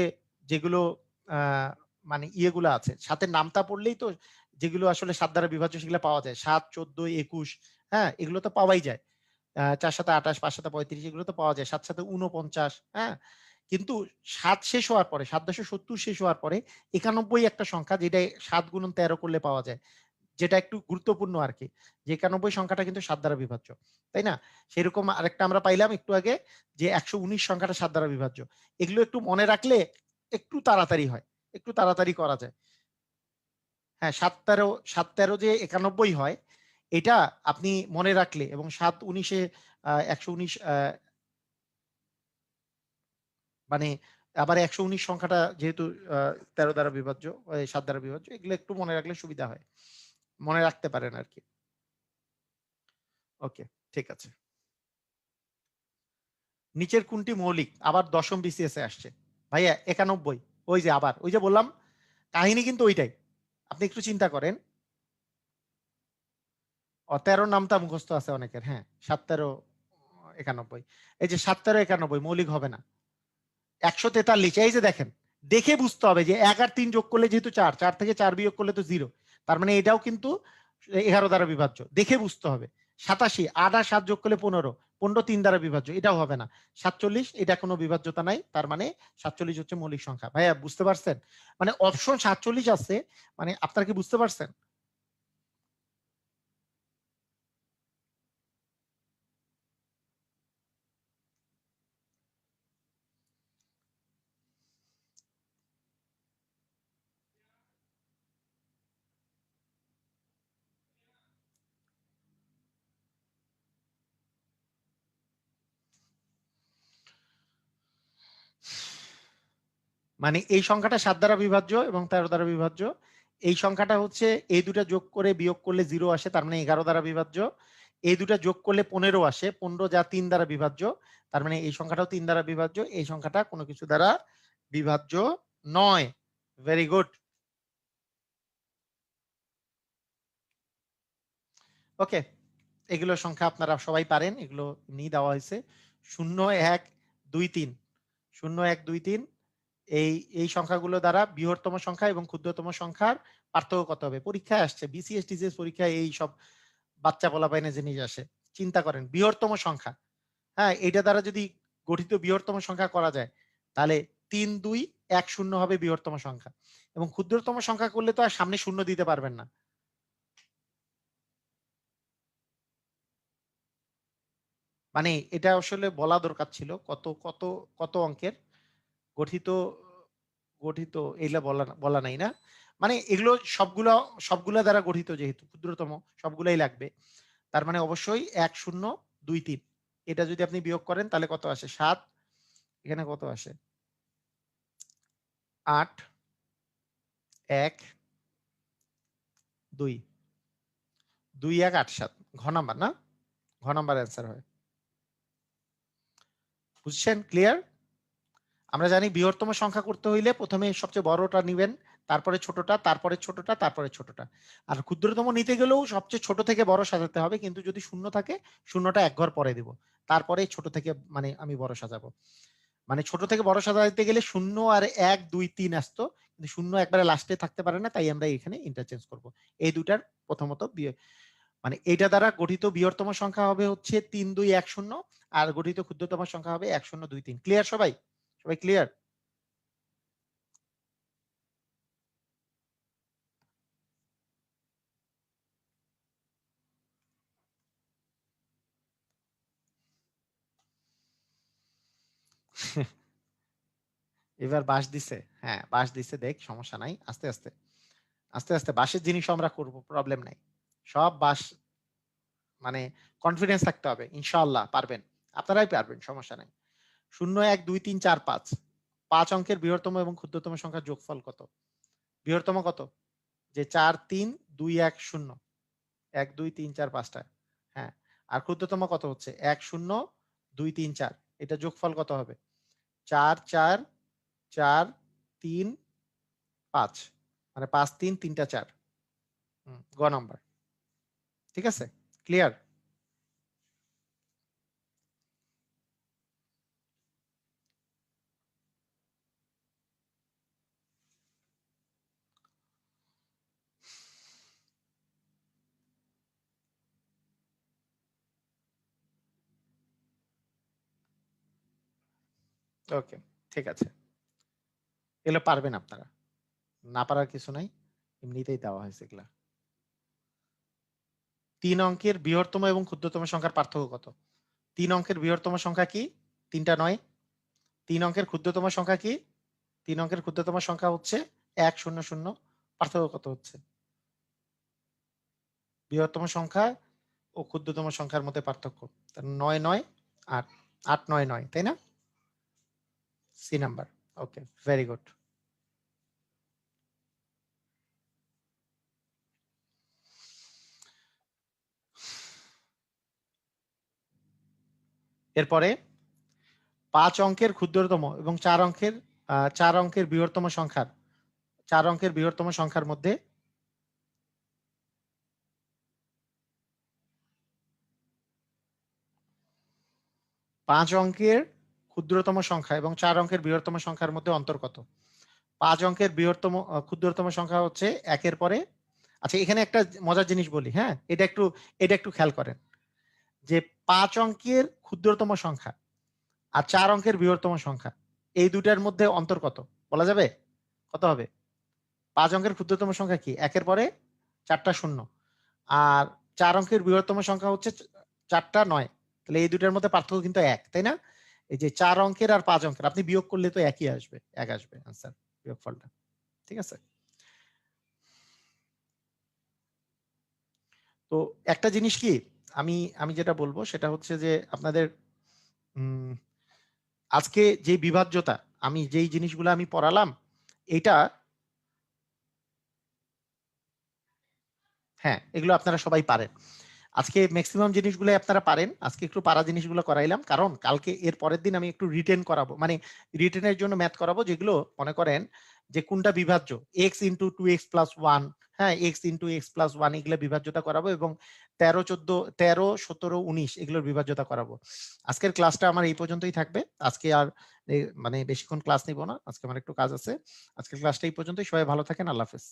যেগুলো আহ, মানে ইয়েগুলো আছে, 7 নামতা পড়লেই তো যেগুলো আসলে 7 দ্বারা বিভাজ্য সেগুলো পাওয়া যায়, 7, 14, 21, হ্যাঁ এগুলো তো পাওয়াই যায়। 4 সাথে 28, 5 সাথে 35, এগুলো তো পাওয়া যায়, 7 সাথে 49, হ্যাঁ। কিন্তু 7 শেষ হওয়ার পরে, 7.70 শেষ হওয়ার পরে 91 একটা সংখ্যা, যেটা 7 গুণন 13 করলে পাওয়া যায়, যেটা একটু গুরুত্বপূর্ণ আর কি, যে 91 সংখ্যাটা কিন্তু 7 দ্বারা বিভাজ্য, তাই না? সেরকম আরেকটা আমরা পাইলাম একটু আগে, যে 119 সংখ্যাটা 7 দ্বারা বিভাজ্য। এগুলো একটু মনে রাখলে একটু তাড়াতাড়ি হয়, একটু তাড়াতাড়ি করা যায়। হ্যাঁ, 7, 13 যে 91 হয়, এটা আপনি মনে রাখলে, এবং 7, 19-এ 119, মানে আবার 119 সংখ্যাটা যেহেতু 13 দ্বারা বিভাজ্য, 7 দ্বারা বিভাজ্য, এগুলো একটু মনে রাখলে সুবিধা হয়, মনে রাখতে পারেন আর কি। ওকে, ঠিক আছে। নিচের কোনটি মৌলিক? আবার দশম বিসিএস এ আসছে ভাইয়া 91। ওই যে আবার ওই যে বললাম কাহিনী কিন্তু ওইটাই। আপনি একটু চিন্তা করেন। 13 নামটা মুখস্থ আছে অনেকের। হ্যাঁ 7 13 91। এই যে 7 13 91 মৌলিক হবে না। 143 এই যে দেখেন, দেখে বুঝতে হবে যে 1 আর 3 যোগ করলে যেহেতু 4, 4 থেকে 4 বিয়োগ করলে তো 0, তার মানে এটাও কিন্তু 11 দ্বারা বিভাজ্য। দেখে বুঝতে হবে। 87 8 আর 7 যোগ করলে 15, 15 3 দ্বারা বিভাজ্য, এটাও হবে না। 47 এটা কোনো বিভাজ্যতা নাই, তার মানে 47 হচ্ছে মৌলিক সংখ্যা। ভাইয়া বুঝতে পারছেন? মানে অপশন 47 আছে, মানে আপনারা কি বুঝতে পারছেন? মানে এই সংখ্যাটা 7 দ্বারা বিভাজ্য এবং 13 দ্বারা বিভাজ্য। এই সংখ্যাটা হচ্ছে এই দুটা যোগ করে বিয়োগ করলে 0 আসে, তার মানে 11 দ্বারা বিভাজ্য। এই দুটা যোগ করলে 15 আসে, 15 যা 3 দ্বারা বিভাজ্য, তার মানে এই সংখ্যাটাও 3 দ্বারা বিভাজ্য। এই সংখ্যাটা কোনো কিছু দ্বারা বিভাজ্য নয়। Very good. ওকে, এগুলো সংখ্যা আপনারা সবাই পারেন, এগুলো এমনি দেওয়া হয়েছে। 0 1 2 3, 0 1 2 3, এই এই সংখ্যাগুলো দ্বারা বৃহত্তম সংখ্যা এবং ক্ষুদ্রতম সংখ্যার পার্থক্য কত হবে? পরীক্ষায় আসছে, বিসিএস টিসিএস পরীক্ষায় এই সব বাচ্চা পোলাপাইনে জিনিস আসে। চিন্তা করেন বৃহত্তম সংখ্যা, হ্যাঁ এটা দ্বারা যদি গঠিত বৃহত্তম সংখ্যা করা যায়, তাহলে 3 2 1 0 হবে বৃহত্তম সংখ্যা। এবং ক্ষুদ্রতম সংখ্যা করলে তো আর সামনে শূন্য দিতে পারবেন না। মানে এটা আসলে বলা দরকার ছিল কত কত কত অঙ্কের গঠিত, গঠিত এগুলা বলা বলা নাই না। মানে এগুলো সবগুলো সবগুলা দ্বারা গঠিত, যেহেতু ক্ষুদ্রতম সবগুলাই লাগবে। তার মানে অবশ্যই 1 0 2 3, এটা যদি আপনি বিয়োগ করেন তাহলে কত আসে? 7, এখানে কত আসে? 8 1 2, 2 1 8 7, ঘ নাম্বার না? ঘ নাম্বার অ্যান্সার হয়। বুঝছেন? ক্লিয়ার? আমরা জানি বৃহত্তম সংখ্যা করতে হইলে প্রথমে সবচেয়ে বড়টা নিবেন, তারপরে ছোটটা, তারপরে ছোটটা, তারপরে ছোটটা। আর ক্ষুদ্রতম নিতে গেলেও সবচেয়ে ছোট থেকে বড় সাজাতে হবে, কিন্তু যদি শূন্য থাকে শূন্যটা এক ঘর পরে দিব, তারপরে ছোট থেকে মানে আমি বড় সাজাবো। মানে ছোট থেকে বড় সাজাতে গেলে শূন্য আর 1 2 3 আসতো, কিন্তু শূন্য একবারে লাস্টে থাকতে পারে না, তাই আমরা এখানে ইন্টারচেঞ্জ করব। এই দুটার প্রথমত মানে এটা দ্বারা গঠিত বৃহত্তম সংখ্যা হবে হচ্ছে 3 2 1 0, আর গঠিত ক্ষুদ্রতম সংখ্যা হবে 1 0 2 3। ক্লিয়ার সবাই? সবাই ক্লিয়ার? এবার বাঁশ দিছে। হ্যাঁ বাঁশ দিছে, দেখ সমস্যা নাই, আস্তে আস্তে আস্তে আস্তে বাঁশের জিনিস আমরা করব, প্রবলেম নাই। সব বাঁশ, মানে কনফিডেন্স থাকতে হবে, ইনশাআল্লাহ পারবেন, আপনারাই পারবেন, সমস্যা নাই। 0 1 2 3 4 5, 5 অঙ্কের বৃহত্তম এবং ক্ষুদ্রতম সংখ্যার যোগফল কত? বৃহত্তম কত? যে 4 3 2 1 0, 1 2 3 4 5টা। হ্যাঁ, আর ক্ষুদ্রতম কত হচ্ছে? 1 0 2 3 4, এটা যোগফল কত হবে? 4 4 4 3 5, মানে 5 3 3টা 4। গ নাম্বার। ঠিক আছে? ক্লিয়ার? ওকে, ঠিক আছে। এগুলো পারবেন আপনারা, না পারার কিছু নাই, এমনিতেই দেওয়া হয়েছে এগুলা। 3 অঙ্কের বৃহত্তম এবং ক্ষুদ্রতম সংখ্যার পার্থক্য কত? 3 অঙ্কের বৃহত্তম সংখ্যা কি? 3টা 9। 3 অঙ্কের ক্ষুদ্রতম সংখ্যা কি? 3 অঙ্কের ক্ষুদ্রতম সংখ্যা হচ্ছে 1 0 0। পার্থক্য কত হচ্ছে? বৃহত্তম সংখ্যা ও ক্ষুদ্রতম সংখ্যার মধ্যে পার্থক্য 9 9 8, 8 9 9, তাই না? C number. Okay, very good. এরপরে 5 অঙ্কের ক্ষুদ্রতম এবং 4 অঙ্কের বৃহত্তম সংখ্যার মধ্যে 5 অঙ্কের ক্ষুদ্রতম সংখ্যা এবং 4 অঙ্কের বৃহত্তম সংখ্যার মধ্যে অন্তর কত? 5 অঙ্কের ক্ষুদ্রতম সংখ্যা হচ্ছে একের পরে। আচ্ছা, এখানে একটা মজার জিনিস বলি, হ্যাঁ, এটা একটু খেয়াল করেন যে 5 অঙ্কের ক্ষুদ্রতম সংখ্যা আর 4 অঙ্কের বৃহত্তম সংখ্যা, এই দুটার মধ্যে অন্তর কত বলা যাবে? কত হবে? 5 অঙ্কের ক্ষুদ্রতম সংখ্যা কি? একের পরে 4টা শূন্য, আর 4 অঙ্কের বৃহত্তম সংখ্যা হচ্ছে 4টা 9। তাহলে এই দুটার মধ্যে পার্থক্য কিন্তু 1, তাই না? এই যে 4 অঙ্কের আর 5 অঙ্কের আপনি বিয়োগ করলে তো একই আসবে, 1 আসবে आंसर, বিয়োগফলটা। ঠিক আছে? তো একটা জিনিস কি আমি আমি যেটা বলবো সেটা হচ্ছে যে আপনাদের আজকে যে বিভাজ্যতা, আমি যেই জিনিসগুলো আমি পড়ালাম, এটা হ্যাঁ, এগুলো আপনারা সবাই পারেন। আজকে ম্যাক্সিমাম জিনিসগুলো আপনারা পারেন। আজকে একটু পারা জিনিসগুলো করাইলাম, কারণ কালকে এর পরের দিন আমি একটু রিটেন করাবো, মানে রিটেনের জন্য ম্যাথ করাবো, যেগুলো মনে করেন যে কোনটা বিভাজ্য, এক্স ইন্টু 2x+1, হ্যাঁ, এক্স ইন্টু x+1, এগুলো বিভাজ্যতা করাবো, এবং 13, 14, 13, 17, 19 এগুলোর বিভাজ্যতা করাবো। আজকের ক্লাসটা আমার এই পর্যন্তই থাকবে। আজকে আর মানে বেশিক্ষণ ক্লাস নিব না, আজকে আমার একটু কাজ আছে। আজকের ক্লাসটা এই পর্যন্তই। সবাই ভালো থাকেন। আল্লাহ হাফেজ।